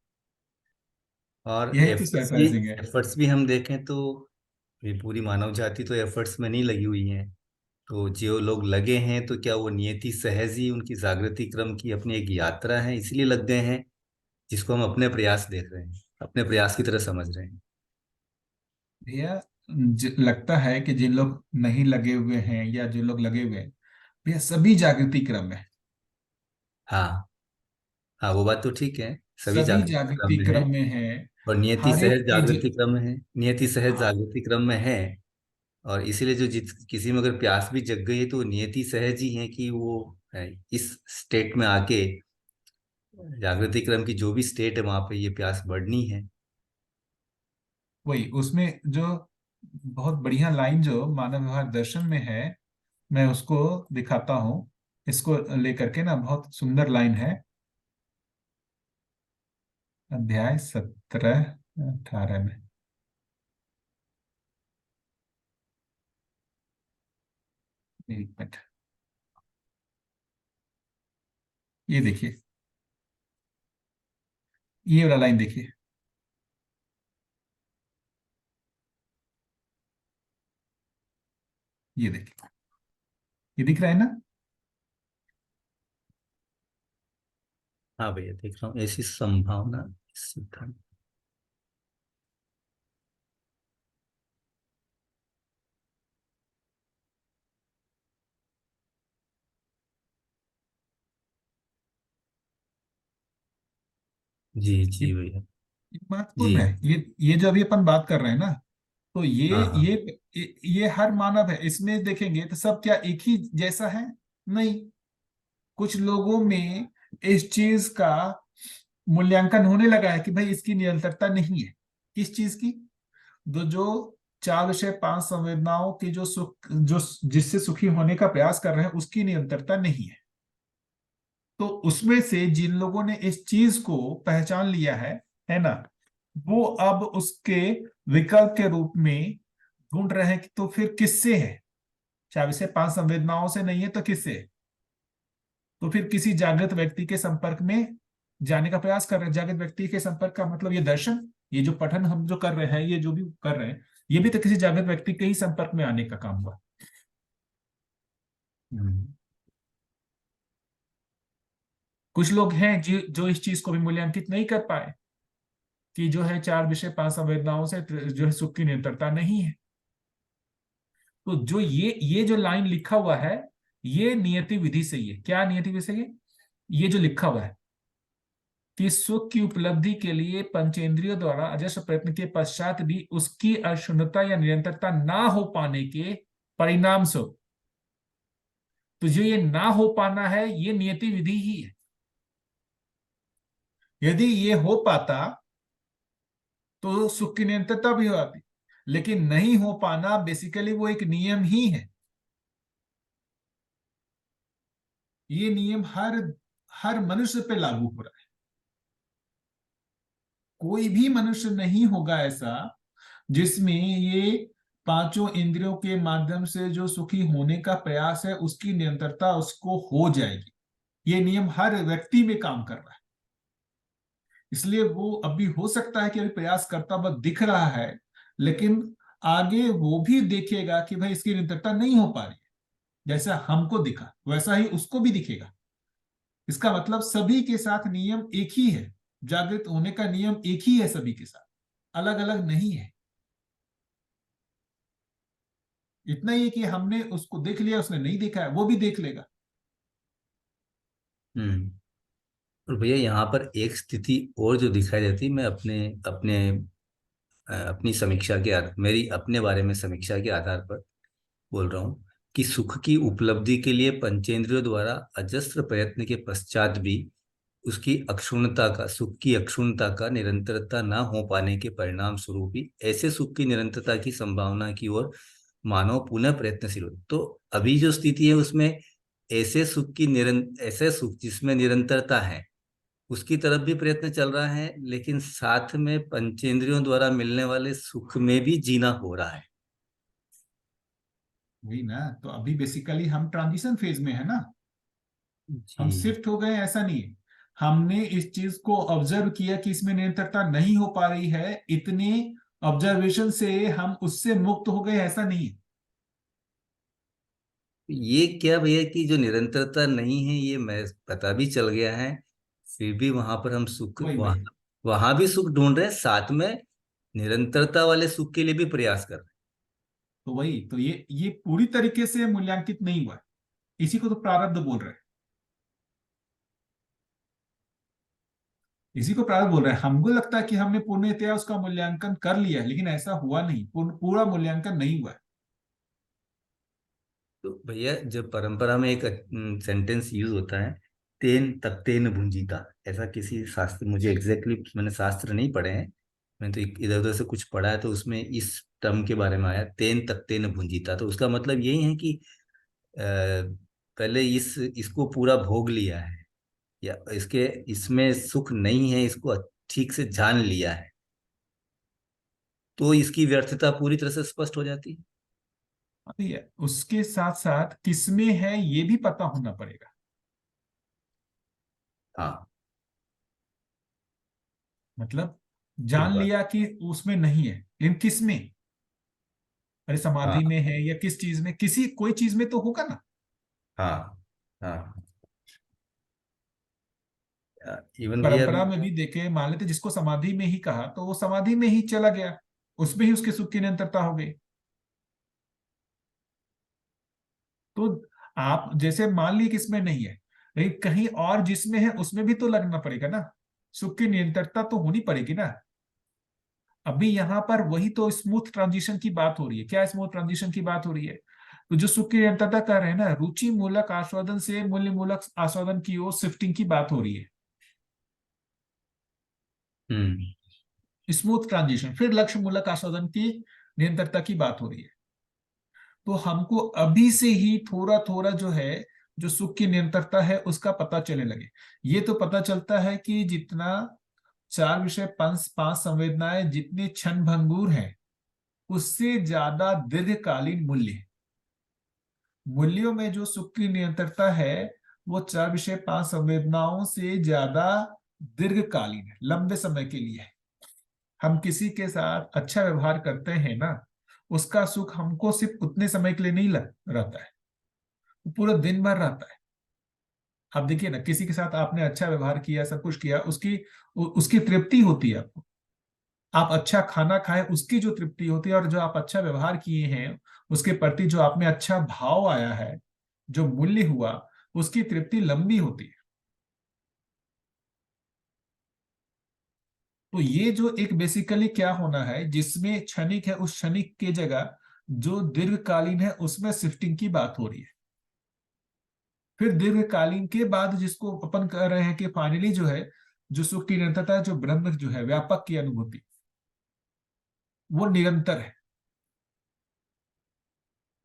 और यही तो एफर्ट्स भी सरप्राइजिंग है। एफर्ट्स भी हम देखें तो ये पूरी मानव जाति तो एफर्ट्स में नहीं लगी हुई है। तो जो लोग लगे हैं तो क्या वो नियति सहज ही उनकी जागृति क्रम की अपनी एक यात्रा है, इसलिए लग गए हैं, जिसको हम अपने प्रयास देख रहे हैं, अपने प्रयास की तरह समझ रहे हैं? भैया लगता है कि जिन लोग नहीं लगे हुए हैं या जिन लोग लगे हुए हैं, भैया सभी जागृति क्रम में। हाँ हाँ, वो बात तो ठीक है। सभी सभी जागृति क्रम जागृति में है, क्रम में है। और नियति हर एक सहज चीज। जागृति क्रम में है, नियति सहज हाँ, जागृति क्रम में है। और इसीलिए जो जिस किसी में अगर प्यास भी जग गई है तो वो नियति सहज ही है कि वो इस स्टेट में आके जागृति क्रम की जो भी स्टेट है वहां पे ये प्यास बढ़नी है। वही उसमें जो बहुत बढ़िया लाइन जो मानव व्यवहार दर्शन में है, मैं उसको दिखाता हूँ। इसको लेकर के ना बहुत सुंदर लाइन है। अध्याय 17-18 में। एक मिनट, ये देखिए, ये वाला लाइन देखिए। ये देखिए, ये दिख रहा है ना? हाँ भैया देख रहा हूँ, ऐसी संभावना सिद्धांत। जी ये जी भैया। ये जी। महत्वपूर्ण है। ये जो अभी अपन बात कर रहे हैं ना, तो हाँ हाँ। ये हर मानव है। इसमें देखेंगे तो सब क्या एक ही जैसा है? नहीं। कुछ लोगों में इस चीज का मूल्यांकन होने लगा है कि भाई इसकी निरंतरता नहीं है। किस चीज की? जो 4 विषय 5 संवेदनाओं की जो सुख, जो जिससे सुखी होने का प्रयास कर रहे हैं, उसकी निरंतरता नहीं है। तो उसमें से जिन लोगों ने इस चीज को पहचान लिया है ना, वो अब उसके विकल्प के रूप में ढूंढ रहे हैं कि तो फिर किससे है? 4 विषय 5 संवेदनाओं से नहीं है तो किससे है? तो फिर किसी जागृत व्यक्ति के संपर्क में जाने का प्रयास कर रहे हैं। जागृत व्यक्ति के संपर्क का मतलब ये दर्शन, ये जो पठन हम जो कर रहे हैं, ये जो भी कर रहे हैं, ये भी तो किसी जागृत व्यक्ति के ही संपर्क में आने का काम हुआ। हम्म। कुछ लोग हैं जो इस चीज को भी मूल्यांकित नहीं कर पाए कि जो है 4 विषय 5 संवेदनाओं से जो है सुख की निरंतरता नहीं है। तो जो ये जो लाइन लिखा हुआ है, ये नियति विधि से ही है। क्या नियति विधि से? ये जो लिखा हुआ है कि सुख की उपलब्धि के लिए पंचेंद्रियों द्वारा अजस्र प्रयत्न के पश्चात भी उसकी अशून्यता या निरंतरता ना हो पाने के परिणाम स्वरूप, तो जो ये ना हो पाना है, ये नियति विधि ही है। यदि ये हो पाता तो सुख की निरंतरता भी हो जाती, लेकिन नहीं हो पाना बेसिकली वो एक नियम ही है। ये नियम हर हर मनुष्य पे लागू हो रहा है। कोई भी मनुष्य नहीं होगा ऐसा जिसमें ये 5 इंद्रियों के माध्यम से जो सुखी होने का प्रयास है उसकी निरंतरता उसको हो जाएगी। ये नियम हर व्यक्ति में काम कर रहा है। इसलिए वो अभी हो सकता है कि अभी प्रयास करता हुआ दिख रहा है, लेकिन आगे वो भी देखेगा कि भाई इसकी निरंतरता नहीं हो पा रही है। जैसा हमको दिखा वैसा ही उसको भी दिखेगा। इसका मतलब सभी के साथ नियम एक ही है। जागृत होने का नियम एक ही है सभी के साथ, अलग अलग नहीं है। इतना ही है कि हमने उसको देख लिया, उसने नहीं देखा है, वो भी देख लेगा। हम्म। और भैया यहाँ पर एक स्थिति और जो दिखाई देती, मैं अपने अपने अपनी समीक्षा के मेरी अपने बारे में समीक्षा के आधार पर बोल रहा हूँ कि सुख की उपलब्धि के लिए पंचेंद्रियों द्वारा अजस्र प्रयत्न के पश्चात भी उसकी अक्षुण्णता का, सुख की अक्षुण्णता का निरंतरता न हो पाने के परिणाम स्वरूप ही ऐसे सुख की निरंतरता की संभावना की ओर मानव पुनः प्रयत्नशील हो। तो अभी जो स्थिति है उसमें ऐसे सुख जिसमें निरंतरता है उसकी तरफ भी प्रयत्न चल रहा है, लेकिन साथ में पंचेंद्रियों द्वारा मिलने वाले सुख में भी जीना हो रहा है। वही ना, तो अभी बेसिकली हम ट्रांजिशन फेज में है ना। हम जी। शिफ्ट हो गए ऐसा नहीं है। हमने इस चीज को ऑब्जर्व किया कि इसमें निरंतरता नहीं हो पा रही है, इतने ऑब्जर्वेशन से हम उससे मुक्त हो गए ऐसा नहीं है। ये क्या भैया कि जो निरंतरता नहीं है ये मैं पता भी चल गया है, फिर भी वहां पर हम सुख वही वहां वही वहां भी सुख ढूंढ रहे हैं, साथ में निरंतरता वाले सुख के लिए भी प्रयास कर रहे तो वही तो ये पूरी तरीके से मूल्यांकित नहीं हुआ है। इसी को तो प्रारब्ध बोल रहे हैं। इसी को प्रारब्ध बोल रहे हैं। हमको लगता है कि हमने पूर्णतया उसका मूल्यांकन कर लिया है, लेकिन ऐसा हुआ नहीं, पूरा मूल्यांकन नहीं हुआ है। तो भैया जब परंपरा में एक सेंटेंस यूज होता है, तेन तत्तेन भुंजीता, ऐसा किसी शास्त्र, मुझे एग्जैक्टली मैंने शास्त्र नहीं पढ़े हैं, मैंने तो इधर उधर से कुछ पढ़ा है, तो उसमें इस टर्म के बारे में आया, तेन तत्तेन भुंजीता, तो उसका मतलब यही है कि पहले इसको पूरा भोग लिया है, या इसके इसमें सुख नहीं है, इसको ठीक से जान लिया है, तो इसकी व्यर्थता पूरी तरह से स्पष्ट हो जाती है। अभी उसके साथ साथ किसमें है ये भी पता होना पड़ेगा। हाँ, मतलब ठीक जान बात। लिया कि उसमें नहीं है, लेकिन किसमें, अरे हाँ समाधि में है या किस चीज में, किसी कोई चीज में तो होगा ना। हाँ हाँ। इवन भैया परंपरा में भी देखे, मान लेते जिसको समाधि में ही कहा तो वो समाधि में ही चला गया, उसमें ही उसके सुख की निरंतरता हो गई। तो आप जैसे मान ली कि इसमें नहीं है, लेकिन कहीं और जिसमें है उसमें भी तो लगना पड़ेगा ना, सुख की निरंतरता तो होनी पड़ेगी ना। अभी यहाँ पर वही तो स्मूथ ट्रांजिशन की बात हो रही है। क्या स्मूथ ट्रांजिशन की बात हो रही है? तो जो सुख की निरंतरता कर रहे हैं ना, रुचि मूलक आस्वादन से मूल्य मूलक आस्वादन की ओर शिफ्टिंग की बात हो रही है। हम्म। स्मूथ ट्रांजिशन, फिर लक्ष्य मूलक आस्वादन की निरंतरता की बात हो रही है। तो हमको अभी से ही थोड़ा थोड़ा जो है, जो सुख की निरंतरता है उसका पता चलने लगे। ये तो पता चलता है कि जितना चार विषय पांच पांच संवेदनाएं जितनी क्षण भंगुर है, उससे ज्यादा दीर्घकालीन मूल्य है। मूल्यों में जो सुख की निरंतरता है वो चार विषय पांच संवेदनाओं से ज्यादा दीर्घकालीन है, लंबे समय के लिए है। हम किसी के साथ अच्छा व्यवहार करते हैं ना, उसका सुख हमको सिर्फ उतने समय के लिए नहीं रहता है, वो पूरा दिन भर रहता है। आप देखिए ना, किसी के साथ आपने अच्छा व्यवहार किया, सब कुछ किया, उसकी तृप्ति होती है आपको। आप अच्छा खाना खाए उसकी जो तृप्ति होती है, और जो आप अच्छा व्यवहार किए हैं उसके प्रति जो आप में अच्छा भाव आया है, जो मूल्य हुआ, उसकी तृप्ति लंबी होती है। तो ये जो एक बेसिकली क्या होना है, जिसमें क्षणिक है उस क्षणिक के जगह जो दीर्घकालीन है उसमें शिफ्टिंग की बात हो रही है। फिर दीर्घकालीन के बाद जिसको अपन कह रहे हैं कि फाइनली जो है, जो सुख की निरंतरता है, जो ब्रह्म जो है व्यापक की अनुभूति, वो निरंतर है।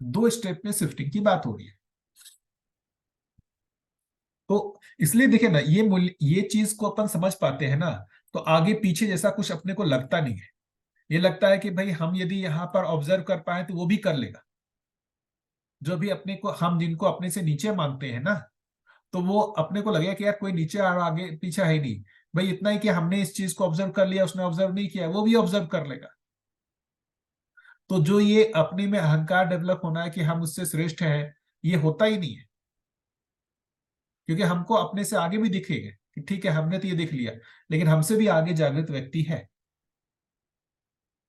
दो स्टेप में शिफ्टिंग की बात हो रही है। तो इसलिए देखिए ना, ये मूल्य, ये चीज को अपन समझ पाते हैं ना, तो आगे पीछे जैसा कुछ अपने को लगता नहीं है। ये लगता है कि भाई हम यदि यहाँ पर ऑब्जर्व कर पाए तो वो भी कर लेगा। जो भी अपने को, हम जिनको अपने से नीचे मानते हैं ना, तो वो अपने को लगेगा कि यार कोई नीचे और आगे पीछे है ही नहीं, भाई इतना ही कि हमने इस चीज को ऑब्जर्व कर लिया, उसने ऑब्जर्व नहीं किया, वो भी ऑब्जर्व कर लेगा। तो जो ये अपने में अहंकार डेवलप होना है कि हम उससे श्रेष्ठ हैं, ये होता ही नहीं है। क्योंकि हमको अपने से आगे भी दिखेगा कि ठीक है हमने तो ये देख लिया, लेकिन हमसे भी आगे जागृत व्यक्ति है।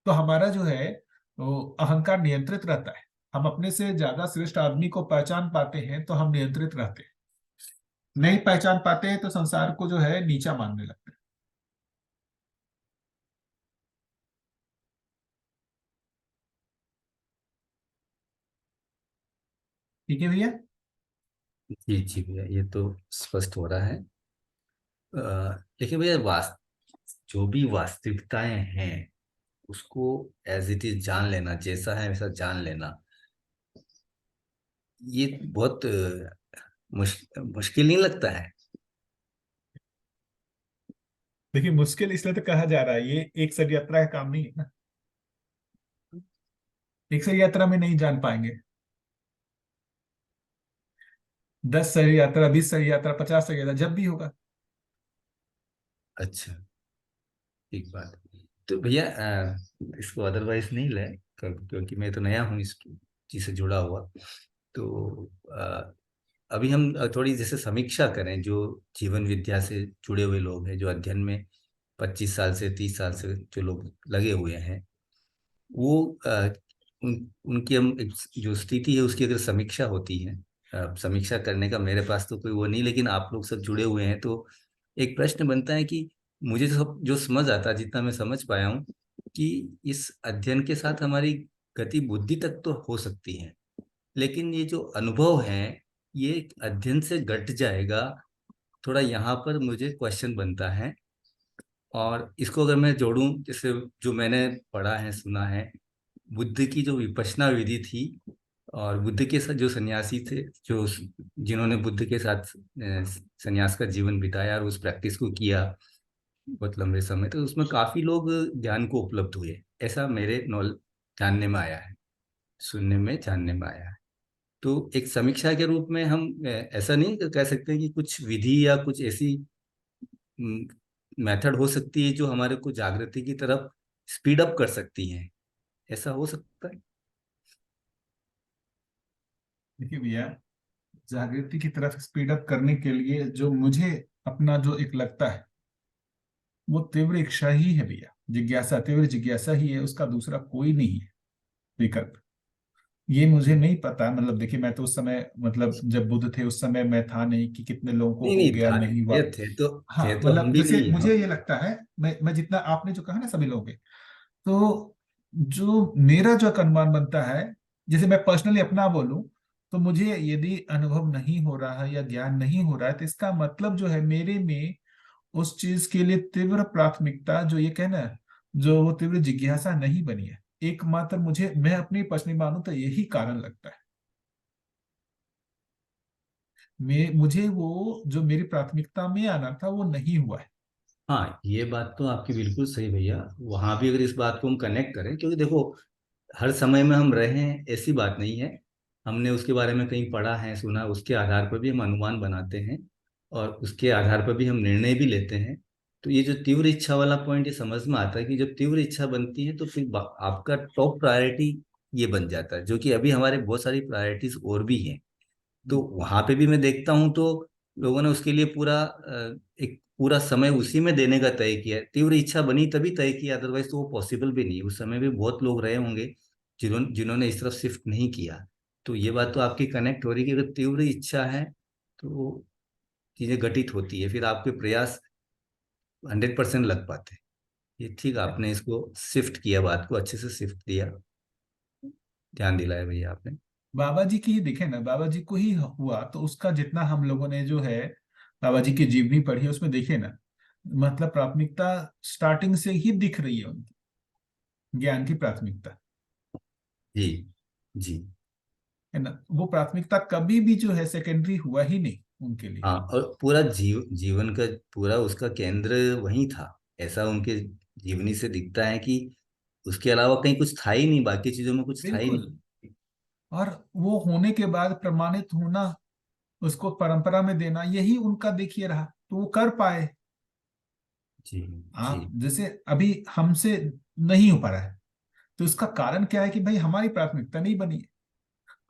तो हमारा जो है वो अहंकार नियंत्रित रहता है। हम अपने से ज्यादा श्रेष्ठ आदमी को पहचान पाते हैं तो हम नियंत्रित रहते हैं, नहीं पहचान पाते हैं तो संसार को जो है नीचा मानने लगते हैं। ठीक है भैया। जी जी भैया, ये तो स्पष्ट हो रहा है। लेकिन भैया जो भी वास्तविकताएं हैं उसको एज इट इज जान लेना, जैसा है वैसा जान लेना, ये बहुत मुश्किल नहीं लगता है? देखिए मुश्किल इसलिए तो कहा जा रहा है, ये एक सर यात्रा का काम नहीं है ना। एक सर यात्रा में नहीं जान पाएंगे। 10 सर यात्रा, 20 सर यात्रा, 50 सर यात्रा, जब भी होगा। अच्छा, ठीक बात। तो भैया इसको अदरवाइज नहीं ले, क्योंकि मैं तो नया हूँ इस चीज से जुड़ा हुआ। तो अभी हम थोड़ी जैसे समीक्षा करें, जो जीवन विद्या से जुड़े हुए लोग हैं, जो अध्ययन में 25 साल से 30 साल से जो लोग लगे हुए हैं, वो उनकी हम जो स्थिति है उसकी अगर समीक्षा होती है, समीक्षा करने का मेरे पास तो कोई वो नहीं, लेकिन आप लोग सब जुड़े हुए हैं, तो एक प्रश्न बनता है कि मुझे जो समझ आता है, जितना मैं समझ पाया हूँ, कि इस अध्ययन के साथ हमारी गति बुद्धि तक तो हो सकती है, लेकिन ये जो अनुभव है ये अध्ययन से घट जाएगा। थोड़ा यहाँ पर मुझे क्वेश्चन बनता है। और इसको अगर मैं जोड़ूं, जैसे जो मैंने पढ़ा है सुना है, बुद्ध की जो विपश्यना विधि थी, और बुद्ध के साथ जो सन्यासी थे, जो जिन्होंने बुद्ध के साथ सन्यास का जीवन बिताया और उस प्रैक्टिस को किया बहुत लंबे समय, तो उसमें काफी लोग ज्ञान को उपलब्ध हुए, ऐसा मेरे नॉल जानने में आया है, सुनने में जानने में आया है। तो एक समीक्षा के रूप में हम ऐसा नहीं कह सकते कि कुछ विधि या कुछ ऐसी मेथड हो सकती है जो हमारे को जागृति की तरफ स्पीड अप कर सकती है, ऐसा हो सकता है? देखिए भैया, जागृति की तरफ स्पीड अप करने के लिए जो मुझे अपना जो एक लगता है, वो तीव्र इच्छा ही है भैया। जिज्ञासा, तीव्र जिज्ञासा ही है, उसका दूसरा कोई नहीं है विकल्प। ये मुझे नहीं पता, मतलब देखिए मैं तो उस समय, मतलब जब बुद्ध थे उस समय मैं था नहीं कि कितने लोगों को नहीं हो नहीं, गया था नहीं हुआ। ये हाँ, थे तो हम मतलब भी जैसे नहीं है मुझे ये लगता है, मैं जितना आपने जो कहा ना सभी लोगों के, तो जो मेरा जो एक अनुमान बनता है, जैसे मैं पर्सनली अपना बोलूं, तो मुझे यदि अनुभव नहीं हो रहा है या ज्ञान नहीं हो रहा है, तो इसका मतलब जो है मेरे में उस चीज के लिए तीव्र प्राथमिकता, जो ये कहना है, जो वो तीव्र जिज्ञासा नहीं बनी है। एकमात्र मुझे, मैं अपनी पर्सनली मानूं तो यही कारण लगता है। मुझे वो जो मेरी प्राथमिकता में आना था वो नहीं हुआ है। हाँ, ये बात तो आपकी बिल्कुल सही भैया। वहां भी अगर इस बात को हम कनेक्ट करें, क्योंकि देखो हर समय में हम रहे हैं ऐसी बात नहीं है, हमने उसके बारे में कहीं पढ़ा है सुना, उसके आधार पर भी हम अनुमान बनाते हैं और उसके आधार पर भी हम निर्णय भी लेते हैं। तो ये जो तीव्र इच्छा वाला पॉइंट, ये समझ में आता है कि जब तीव्र इच्छा बनती है तो फिर आपका टॉप प्रायोरिटी ये बन जाता है, जो कि अभी हमारे बहुत सारी प्रायोरिटीज और भी हैं। तो वहां पे भी मैं देखता हूँ तो लोगों ने उसके लिए पूरा एक पूरा समय उसी में देने का तय किया है। तीव्र इच्छा बनी तभी तय किया, अदरवाइज तो वो पॉसिबल भी नहीं। उस समय भी बहुत लोग रहे होंगे जिन्होंने इस तरफ शिफ्ट नहीं किया। तो ये बात तो आपकी कनेक्ट हो रही है कि अगर तीव्र इच्छा है तो चीजें घटित होती है, फिर आपके प्रयास 100% लग पाते हैं। ये ठीक, आपने इसको शिफ्ट किया, बात को अच्छे से शिफ्ट दिया, ध्यान दिलाया भैया आपने। बाबा जी की ही देखे ना, बाबा जी को ही हुआ तो उसका जितना हम लोगों ने जो है बाबा जी की जीवनी पढ़ी है उसमें देखे ना, मतलब प्राथमिकता स्टार्टिंग से ही दिख रही है उनकी, ज्ञान की प्राथमिकता, जी जी। है ना। वो प्राथमिकता कभी भी जो है सेकेंडरी हुआ ही नहीं उनके लिए। हाँ, और पूरा जीवन का पूरा उसका केंद्र वही था, ऐसा उनके जीवनी से दिखता है कि उसके अलावा कहीं कुछ था ही नहीं, बाकी चीजों में कुछ था ही बिल्कुल। नहीं। और वो होने के बाद प्रमाणित होना, उसको परंपरा में देना, यही उनका देखिए रहा, तो वो कर पाए। जी जी। आप जैसे अभी हमसे नहीं हो पा रहा है, तो इसका कारण क्या है कि भाई हमारी प्राथमिकता नहीं बनी है।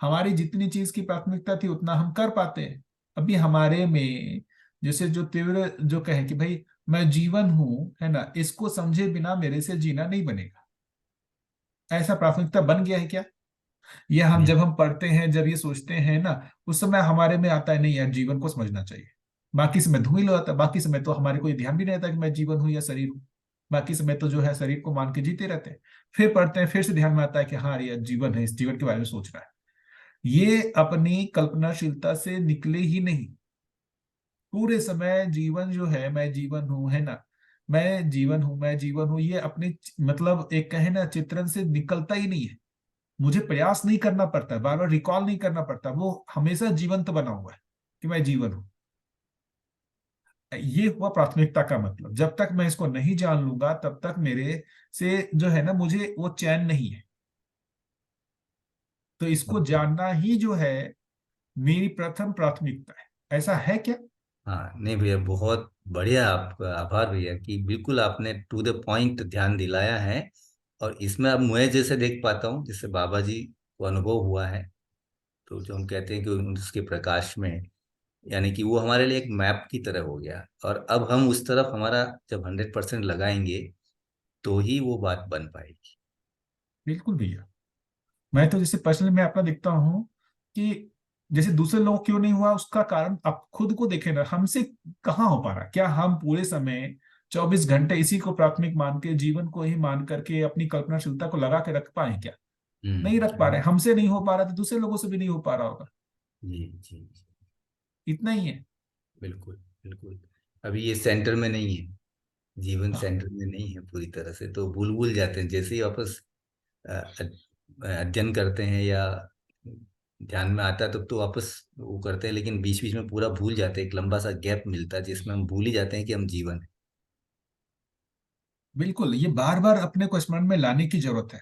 हमारी जितनी चीज की प्राथमिकता थी उतना हम कर पाते हैं। अभी हमारे में जैसे जो तीव्र जो कहे कि भाई मैं जीवन हूं, है ना, इसको समझे बिना मेरे से जीना नहीं बनेगा, ऐसा प्राथमिकता बन गया है क्या? ये हम नहीं जब हम पढ़ते हैं, जब ये सोचते हैं ना, उस समय हमारे में आता है नहीं यार जीवन को समझना चाहिए। बाकी समय धूमिल हो जाता है, बाकी समय तो हमारे को ये ध्यान भी नहीं रहता कि मैं जीवन हूं या शरीर हूं। बाकी समय तो जो है शरीर को मान के जीते रहते हैं। फिर पढ़ते हैं, फिर से ध्यान में आता है कि हाँ यार जीवन है, इस जीवन के बारे में सोच रहा है। ये अपनी कल्पनाशीलता से निकले ही नहीं। पूरे समय जीवन जो है, मैं जीवन हूं, है ना, मैं जीवन हूं, मैं जीवन हूं, ये अपने मतलब एक कहे ना चित्रण से निकलता ही नहीं है। मुझे प्रयास नहीं करना पड़ता, बार बार रिकॉल नहीं करना पड़ता, वो हमेशा जीवंत बना हुआ है कि मैं जीवन हूं। ये हुआ प्राथमिकता का मतलब। जब तक मैं इसको नहीं जान लूंगा तब तक मेरे से जो है ना, मुझे वो चैन नहीं है। तो इसको जानना ही जो है मेरी प्रथम प्राथमिकता है। ऐसा है क्या? हाँ, नहीं भैया, बहुत बढ़िया, आपका आभार भैया कि बिल्कुल आपने टू द पॉइंट ध्यान दिलाया है। और इसमें अब मैं जैसे देख पाता हूँ, जिससे बाबा जी को अनुभव हुआ है, तो जो हम कहते हैं कि उसके प्रकाश में, यानी कि वो हमारे लिए एक मैप की तरह हो गया, और अब हम उस तरफ हमारा जब 100% लगाएंगे तो ही वो बात बन पाएगी। बिल्कुल भैया। मैं तो जैसे पर्सनली मैं अपना देखता हूँ कि जैसे दूसरे लोग क्यों नहीं हुआ, उसका कारण आप खुद को देखें ना, हमसे कहाँ हो पा रहा। क्या हम पूरे समय 24 घंटे इसी को प्राथमिक मान के, जीवन को ही मान करके अपनी कल्पनाशीलता को लगा के रख पाए क्या? नहीं रख पा रहे। हमसे नहीं हो पा रहा तो दूसरे लोगों से भी नहीं हो पा रहा होगा। जी जी। इतना ही है। बिल्कुल बिल्कुल। अभी ये सेंटर में नहीं है, जीवन हाँ, सेंटर में नहीं है पूरी तरह से, तो भूल भूल जाते हैं। जैसे ही वापस अध्ययन करते हैं या ध्यान में आता है तब तो वापस वो करते हैं, लेकिन बीच बीच में पूरा भूल जाते हैं। एक लंबा सा गैप मिलता है जिसमें हम भूल ही जाते हैं कि हम जीवन है। बिल्कुल। ये बार बार अपने को स्मरण में लाने की जरूरत है,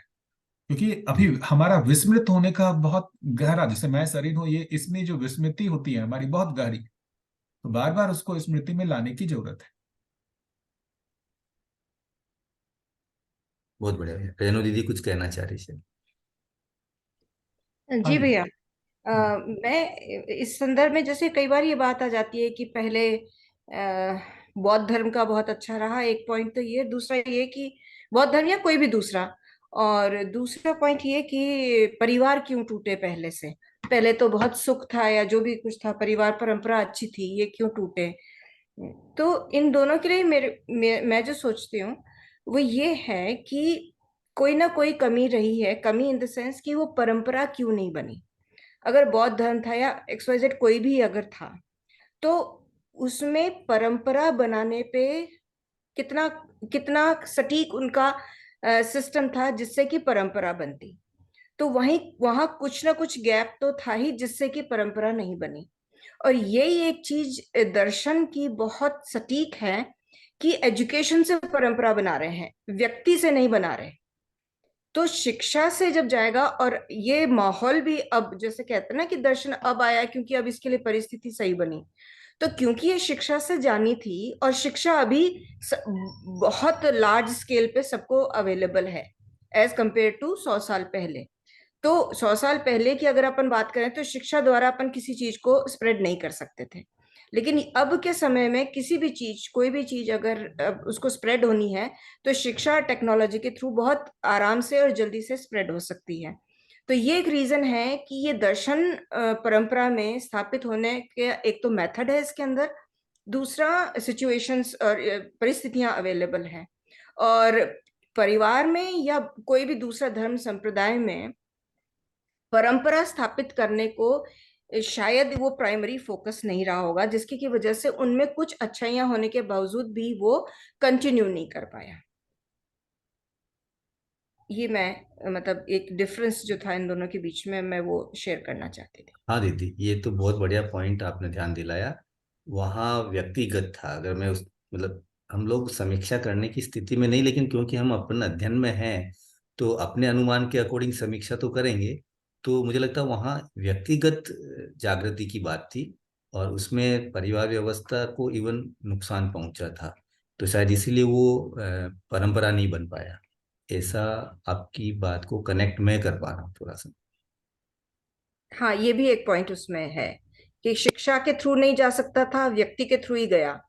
क्योंकि अभी जी हमारा विस्मृत होने का बहुत गहरा, जैसे मैं शरीर हूं, ये इसमें जो विस्मृति होती है हमारी बहुत गहरी, तो बार बार उसको स्मृति में लाने की जरूरत है। बहुत बढ़िया। रेणु दीदी कुछ कहना चाह रही है? हाँ जी जी। भैया। मैं इस संदर्भ में, जैसे कई बार ये बात आ जाती है कि पहले बौद्ध धर्म का बहुत अच्छा रहा, एक पॉइंट तो ये, दूसरा ये कि बौद्ध धर्म या कोई भी दूसरा, और दूसरा पॉइंट ये कि परिवार क्यों टूटे पहले से, पहले तो बहुत सुख था या जो भी कुछ था, परिवार परंपरा अच्छी थी, ये क्यों टूटे। तो इन दोनों के लिए मैं जो सोचती हूँ वो ये है कि कोई ना कोई कमी रही है, कमी इन द सेंस कि वो परंपरा क्यों नहीं बनी। अगर बौद्ध धर्म था या XYZ कोई भी अगर था, तो उसमें परंपरा बनाने पे कितना कितना सटीक उनका सिस्टम था जिससे कि परंपरा बनती। तो वहीं वहां कुछ ना कुछ गैप तो था ही जिससे कि परंपरा नहीं बनी। और यही एक चीज दर्शन की बहुत सटीक है कि एजुकेशन से परंपरा बना रहे हैं, व्यक्ति से नहीं बना रहे। तो शिक्षा से जब जाएगा, और ये माहौल भी अब जैसे कहते हैं ना कि दर्शन अब आया क्योंकि अब इसके लिए परिस्थिति सही बनी, तो क्योंकि ये शिक्षा से जानी थी और शिक्षा अभी बहुत लार्ज स्केल पे सबको अवेलेबल है एज कंपेयर टू 100 साल पहले। तो 100 साल पहले की अगर अपन बात करें तो शिक्षा द्वारा अपन किसी चीज को स्प्रेड नहीं कर सकते थे, लेकिन अब के समय में किसी भी चीज, कोई भी चीज अगर उसको स्प्रेड होनी है तो शिक्षा टेक्नोलॉजी के थ्रू बहुत आराम से और जल्दी से स्प्रेड हो सकती है। तो ये एक रीजन है कि ये दर्शन परंपरा में स्थापित होने के एक तो मेथड है इसके अंदर, दूसरा सिचुएशंस और परिस्थितियां अवेलेबल हैं। और परिवार में या कोई भी दूसरा धर्म संप्रदाय में परंपरा स्थापित करने को शायद वो प्राइमरी फोकस नहीं रहा होगा, जिसकी की वजह से उनमें कुछ अच्छाइयां होने के बावजूद भी वो कंटिन्यू नहीं कर पाया। ये मैं मतलब एक डिफरेंस जो था इन दोनों के बीच में, मैं वो शेयर करना चाहती थी। हाँ दीदी, ये तो बहुत बढ़िया पॉइंट आपने ध्यान दिलाया। वहाँ व्यक्तिगत था। अगर मैं उस मतलब हम लोग समीक्षा करने की स्थिति में नहीं, लेकिन क्योंकि हम अपने अध्ययन में हैं तो अपने अनुमान के अकॉर्डिंग समीक्षा तो करेंगे। तो मुझे लगता है वहाँ व्यक्तिगत जागृति की बात थी, और उसमें परिवार व्यवस्था को इवन नुकसान पहुंचा था। तो शायद इसीलिए वो परंपरा नहीं बन पाया। ऐसा आपकी बात को कनेक्ट मैं कर पा रहा हूँ थोड़ा सा। हाँ, ये भी एक पॉइंट उसमें है कि शिक्षा के थ्रू नहीं जा सकता था, व्यक्ति के थ्रू ही गया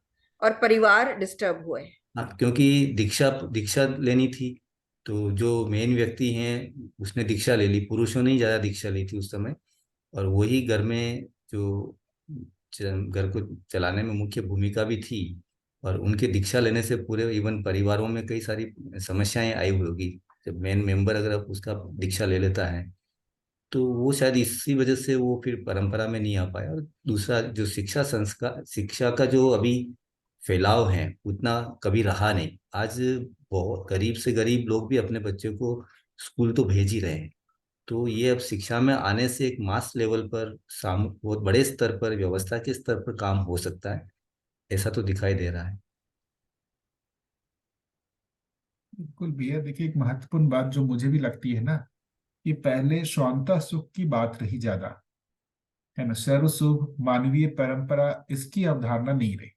और परिवार डिस्टर्ब हुए। हाँ, क्योंकि दीक्षा दीक्षा लेनी थी, तो जो मेन व्यक्ति हैं उसने दीक्षा ले ली। पुरुषों ने ही ज्यादा दीक्षा ली थी उस समय, और वही घर में जो घर को चलाने में मुख्य भूमिका भी थी। और उनके दीक्षा लेने से पूरे इवन परिवारों में कई सारी समस्याएं आई हुई होगी। जब मेन मेंबर अगर उसका दीक्षा ले लेता है, तो वो शायद इसी वजह से वो फिर परंपरा में नहीं आ पाया। और दूसरा, जो शिक्षा संस्कार, शिक्षा का जो अभी फैलाव है उतना कभी रहा नहीं। आज बहुत गरीब से गरीब लोग भी अपने बच्चे को स्कूल तो भेज ही रहे हैं। तो ये अब शिक्षा में आने से एक मास लेवल पर बहुत बड़े स्तर पर, व्यवस्था के स्तर पर काम हो सकता है, ऐसा तो दिखाई दे रहा है। बिल्कुल भैया। देखिए, एक महत्वपूर्ण बात जो मुझे भी लगती है ना, कि पहले स्वांतः सुख की बात रही ज्यादा, है ना, सर्व सुख, मानवीय परंपरा, इसकी अवधारणा नहीं रही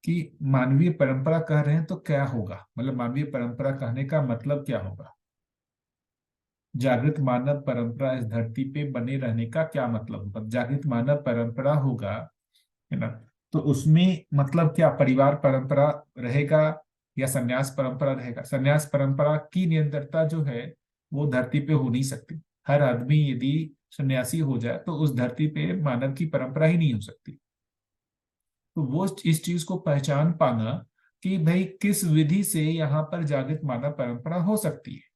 कि मानवीय परंपरा कह रहे हैं तो क्या होगा, मतलब मानवीय परंपरा कहने का मतलब क्या होगा, जागृत मानव परंपरा इस धरती पे बने रहने का क्या मतलब होगा। जागृत मानव परंपरा होगा, है ना, तो उसमें मतलब क्या, परिवार परंपरा रहेगा या सन्यास परंपरा रहेगा। सन्यास परंपरा की निरंतरता जो है वो धरती पे हो नहीं सकती। हर आदमी यदि सन्यासी हो जाए तो उस धरती पे मानव की परंपरा ही नहीं हो सकती। तो वो इस चीज को पहचान पाना कि भाई किस विधि से यहाँ पर जागृत मानव परंपरा हो सकती है।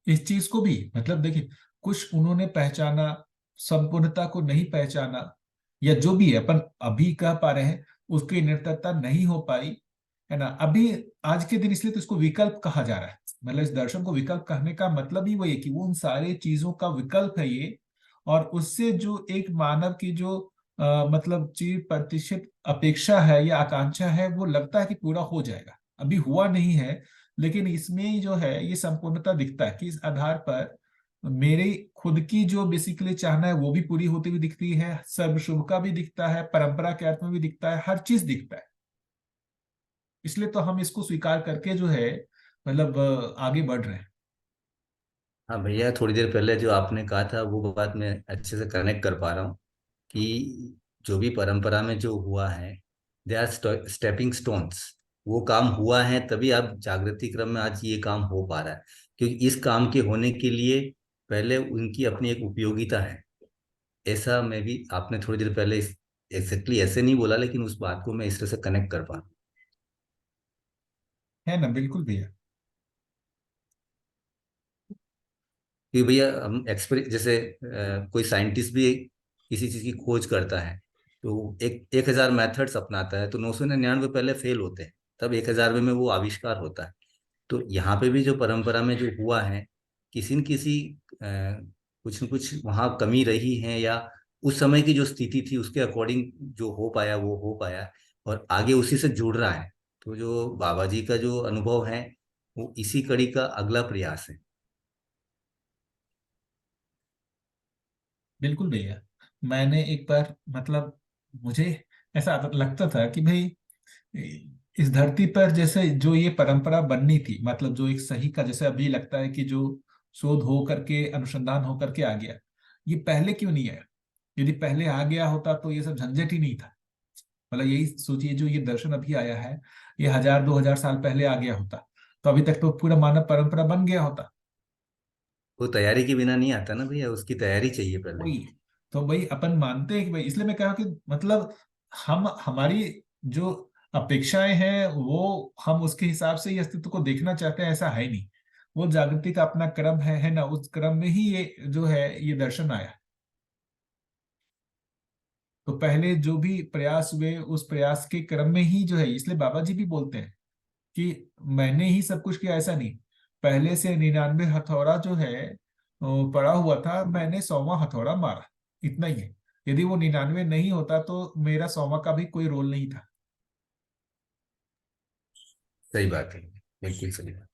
इस चीज को भी मतलब देखिए, कुछ उन्होंने पहचाना, संपूर्णता को नहीं पहचाना, या जो भी है अपन अभी कह पा रहे हैं उसकी निरंतरता नहीं हो पाई, है ना। अभी आज के दिन इसलिए तो इसको विकल्प कहा जा रहा है। मतलब इस दर्शन को विकल्प कहने का मतलब ही वही है कि वो उन सारे चीजों का विकल्प है ये, और उससे जो एक मानव की जो मतलब 4% अपेक्षा है या आकांक्षा है, वो लगता है कि पूरा हो जाएगा। अभी हुआ नहीं है, लेकिन इसमें जो है ये संपूर्णता दिखता है कि इस आधार पर मेरी खुद की जो बेसिकली चाहना है वो भी पूरी होती हुई दिखती है, सर्व शुभ का भी दिखता है, परंपरा के अर्थ में भी दिखता है, हर चीज दिखता है। इसलिए तो हम इसको स्वीकार करके जो है मतलब आगे बढ़ रहे हैं। हाँ भैया, थोड़ी देर पहले जो आपने कहा था वो बात मैं अच्छे से कनेक्ट कर पा रहा हूँ कि जो भी परंपरा में जो हुआ है, दे आर स्टेपिंग स्टोन्स। वो काम हुआ है तभी आप जागृति क्रम में आज ये काम हो पा रहा है, क्योंकि इस काम के होने के लिए पहले उनकी अपनी एक उपयोगिता है। ऐसा मैं भी, आपने थोड़ी देर पहले एग्जैक्टली ऐसे नहीं बोला, लेकिन उस बात को मैं इस तरह से कनेक्ट कर पा रहा हूँ। है ना, बिल्कुल भैया। कि भैया हम जैसे कोई साइंटिस्ट भी किसी चीज की खोज करता है तो 1,000 मेथड्स अपनाता है, तो 999 पहले फेल होते हैं, तब 1,000वें में वो आविष्कार होता है। तो यहाँ पे भी जो परंपरा में जो हुआ है, किसी न किसी कुछ न कुछ वहाँ कमी रही है, या उस समय की जो स्थिति थी उसके अकॉर्डिंग जो हो पाया वो हो पाया, और आगे उसी से जुड़ रहा है। तो जो बाबा जी का जो अनुभव है वो इसी कड़ी का अगला प्रयास है। बिल्कुल भैया। मैंने एक बार मतलब मुझे ऐसा लगता था कि भाई इस धरती पर जैसे जो ये परंपरा बननी थी, मतलब जो एक सही का, जैसे अभी लगता है कि जो शोध हो करके अनुसंधान हो करके आ गया, ये पहले क्यों नहीं आया? यदि पहले आ गया होता तो ये सब झंझट ही नहीं था। मतलब यही सोचिए, जो ये दर्शन अभी आया है, ये 1,000 2,000 साल पहले आ गया होता तो अभी तक तो पूरा मानव परंपरा बन गया होता। वो तैयारी के बिना नहीं आता ना भैया, उसकी तैयारी चाहिए पहले। वही तो भाई अपन मानते हैं कि भाई, इसलिए मैं कहा कि मतलब हम हमारी जो अपेक्षाएं हैं वो हम उसके हिसाब से ही अस्तित्व को देखना चाहते हैं, ऐसा है नहीं। वो जागृति का अपना क्रम है ना, उस क्रम में ही ये जो है ये दर्शन आया। तो पहले जो भी प्रयास हुए उस प्रयास के क्रम में ही जो है, इसलिए बाबा जी भी बोलते हैं कि मैंने ही सब कुछ किया, ऐसा नहीं। पहले से 99 हथौड़ा जो है पड़ा हुआ था, मैंने 100वां हथौड़ा मारा, इतना ही है। यदि वो 99 नहीं होता तो मेरा 100वां का भी कोई रोल नहीं था। सही बात है, बिल्कुल सही बात।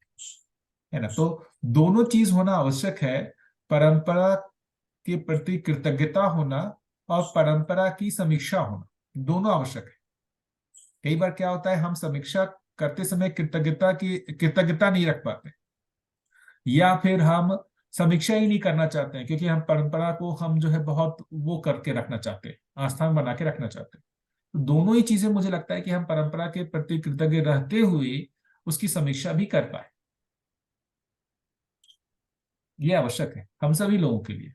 है ना। तो दोनों चीज होना आवश्यक है, परंपरा के प्रति कृतज्ञता होना और परंपरा की समीक्षा होना, दोनों आवश्यक है। कई बार क्या होता है, हम समीक्षा करते समय कृतज्ञता नहीं रख पाते, या फिर हम समीक्षा ही नहीं करना चाहते हैं क्योंकि हम परंपरा को हम जो है बहुत वो करके रखना चाहते हैं, आस्थान बना के रखना चाहते हैं। तो दोनों ही चीजें मुझे लगता है कि हम परंपरा के प्रति कृतज्ञ रहते हुए उसकी समीक्षा भी कर पाए, ये आवश्यक है हम सभी लोगों के लिए।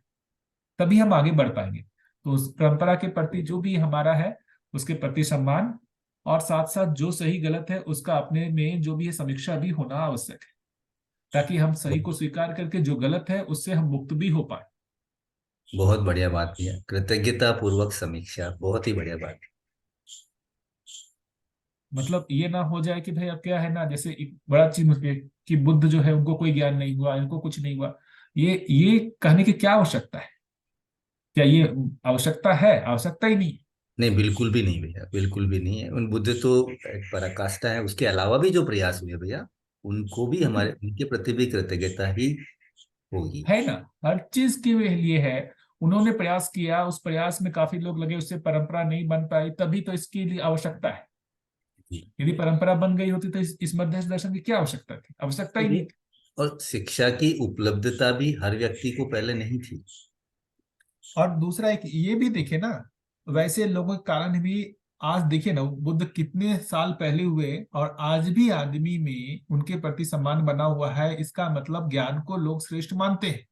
तभी हम आगे बढ़ पाएंगे। तो उस परंपरा के प्रति जो भी हमारा है उसके प्रति सम्मान, और साथ साथ जो सही गलत है उसका अपने में जो भी है समीक्षा भी होना आवश्यक है, ताकि हम सही को स्वीकार करके जो गलत है उससे हम मुक्त भी हो पाए। बहुत बढ़िया बात किया, कृतज्ञता पूर्वक समीक्षा, बहुत ही बढ़िया बात। मतलब ये ना हो जाए कि भाई अब क्या है ना, जैसे एक बड़ा चीज मुझे कि बुद्ध जो है उनको कोई ज्ञान नहीं हुआ, इनको कुछ नहीं हुआ, ये कहने की क्या आवश्यकता है? क्या ये आवश्यकता है? आवश्यकता ही नहीं। नहीं, बिल्कुल भी नहीं भैया, बिल्कुल भी नहीं है। उन बुद्ध तो एक पराकाष्ठा है, उसके अलावा भी जो प्रयास हुए भैया, उनको भी हमारे, उनके प्रति भी कृतज्ञता ही होगी। है ना, हर चीज के लिए है। उन्होंने प्रयास किया, उस प्रयास में काफी लोग लगे, उससे परंपरा नहीं बन पाई, तभी तो इसके लिए आवश्यकता है। जी। यदि परंपरा बन गई होती तो इस मध्यस्थ दर्शन की क्या आवश्यकता थी? आवश्यकता ही नहीं थी। और शिक्षा की उपलब्धता भी हर व्यक्ति को पहले नहीं थी। और दूसरा एक ये भी देखे ना, वैसे लोगों के कारण भी आज देखिए ना, बुद्ध कितने साल पहले हुए और आज भी आदमी में उनके प्रति सम्मान बना हुआ है। इसका मतलब ज्ञान को लोग श्रेष्ठ मानते हैं।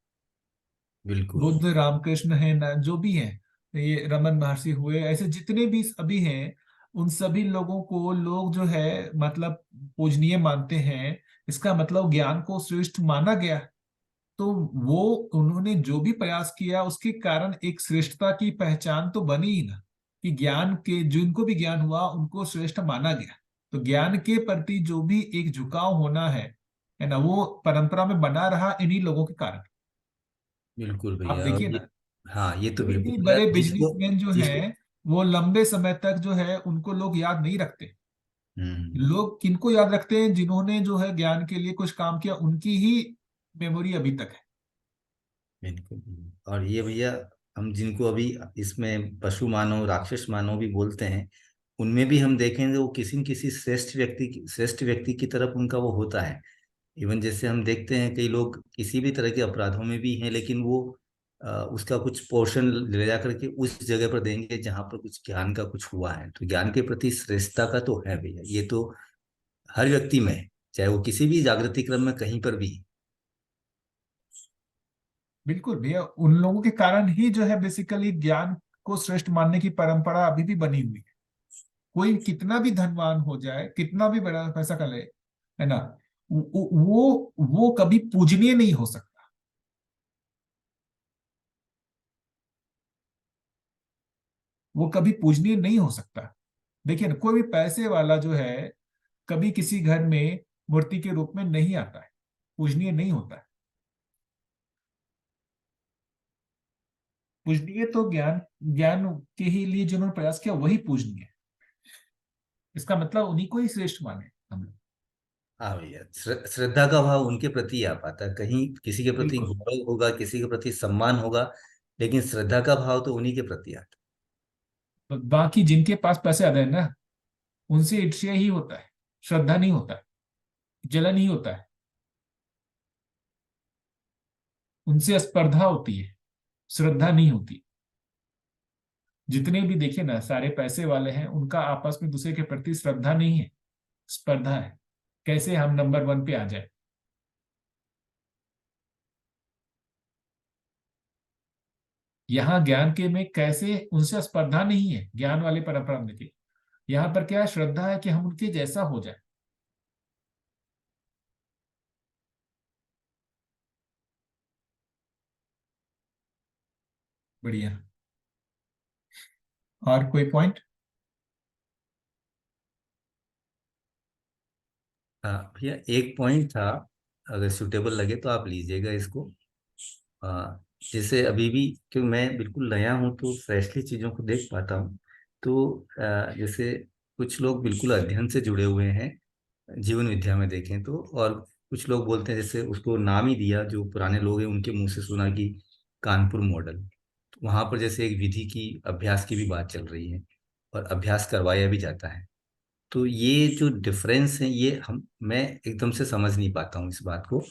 बिल्कुल। बुद्ध, रामकृष्ण है ना, जो भी हैं, ये रमन महर्षि हुए, ऐसे जितने भी अभी हैं, उन सभी लोगों को लोग जो है मतलब पूजनीय मानते हैं, इसका मतलब ज्ञान को श्रेष्ठ माना गया। तो वो उन्होंने जो भी प्रयास किया उसके कारण एक श्रेष्ठता की पहचान तो बनी ही ना, कि ज्ञान के जिनको भी ज्ञान हुआ उनको श्रेष्ठ माना गया। तो ज्ञान के प्रति जो भी एक झुकाव होना है ना, वो परंपरा में बना रहा इन्हीं लोगों के कारण। बिल्कुल आप भैया। और देखिए ये, ना, हाँ ये तो कोई बिल्कुल भी भैया, बड़े जिसको बिजनेसमैन जो जिसको हैं वो लंबे समय तक जो है उनको लोग याद नहीं रखते। हम्म। लोग किनको याद रखते हैं? जिन्होंने जो है ज्ञान के लिए कुछ काम किया, उनकी ही मेमोरी अभी तक है। बिल्कुल। और ये भैया, हम जिनको अभी इसमें पशु मानव राक्षस मानव भी बोलते हैं, उनमें भी हम देखेंगे वो किसी न किसी श्रेष्ठ व्यक्ति की तरफ उनका वो होता है। इवन जैसे हम देखते हैं कई लोग किसी भी तरह के अपराधों में भी हैं, लेकिन वो उसका कुछ पोर्शन ले जा करके उस जगह पर देंगे जहां पर कुछ ज्ञान का कुछ हुआ है। तो ज्ञान के प्रति श्रेष्ठता का तो है भैया, ये तो हर व्यक्ति में है, चाहे वो किसी भी जागृति क्रम में कहीं पर भी। बिल्कुल भैया, उन लोगों के कारण ही जो है बेसिकली ज्ञान को श्रेष्ठ मानने की परंपरा अभी भी बनी हुई है। कोई कितना भी धनवान हो जाए, कितना भी बड़ा पैसा कर ले, है ना, वो कभी पूजनीय नहीं हो सकता। वो कभी पूजनीय नहीं हो सकता। देखिए ना, कोई भी पैसे वाला जो है कभी किसी घर में मूर्ति के रूप में नहीं आता है, पूजनीय नहीं होता है। पूजनीय तो ज्ञान ज्ञान के ही लिए जिन्होंने प्रयास किया वही पूजनीय है। इसका मतलब उन्हीं को ही श्रेष्ठ माने हम लोग। हाँ भैया, श्रद्धा का भाव उनके प्रति आ पाता है। कहीं किसी के प्रति बिल्कुल। गौरव होगा, किसी के प्रति सम्मान होगा, लेकिन श्रद्धा का भाव तो उन्हीं के प्रति आता तो बाकी जिनके पास पैसे ज्यादा है ना, उनसे ईर्ष्या ही होता है, श्रद्धा नहीं होता है, जलन ही होता है। उनसे स्पर्धा होती है, श्रद्धा नहीं होती। जितने भी देखे ना सारे पैसे वाले हैं, उनका आपस में दूसरे के प्रति श्रद्धा नहीं है, स्पर्धा है, कैसे हम नंबर 1 पे आ जाए। यहाँ ज्ञान के में कैसे उनसे स्पर्धा नहीं है, ज्ञान वाले परंपरा में देखिए, यहाँ पर क्या श्रद्धा है कि हम उनके जैसा हो जाए। बढ़िया। और कोई पॉइंट? है। हाँ भैया, एक पॉइंट था, अगर सूटेबल लगे तो आप लीजिएगा इसको। जैसे अभी भी, क्योंकि मैं बिल्कुल नया हूँ तो फ्रेशली चीज़ों को देख पाता हूँ। तो जैसे कुछ लोग बिल्कुल अध्ययन से जुड़े हुए हैं, जीवन विद्या में देखें तो, और कुछ लोग बोलते हैं, जैसे उसको नाम ही दिया, जो पुराने लोग हैं उनके मुंह से सुना कि कानपुर मॉडल। तो वहाँ पर जैसे एक विधि की, अभ्यास की भी बात चल रही है, और अभ्यास करवाया भी जाता है। तो ये जो डिफरेंस है, ये हम मैं एकदम से समझ नहीं पाता हूँ इस बात को।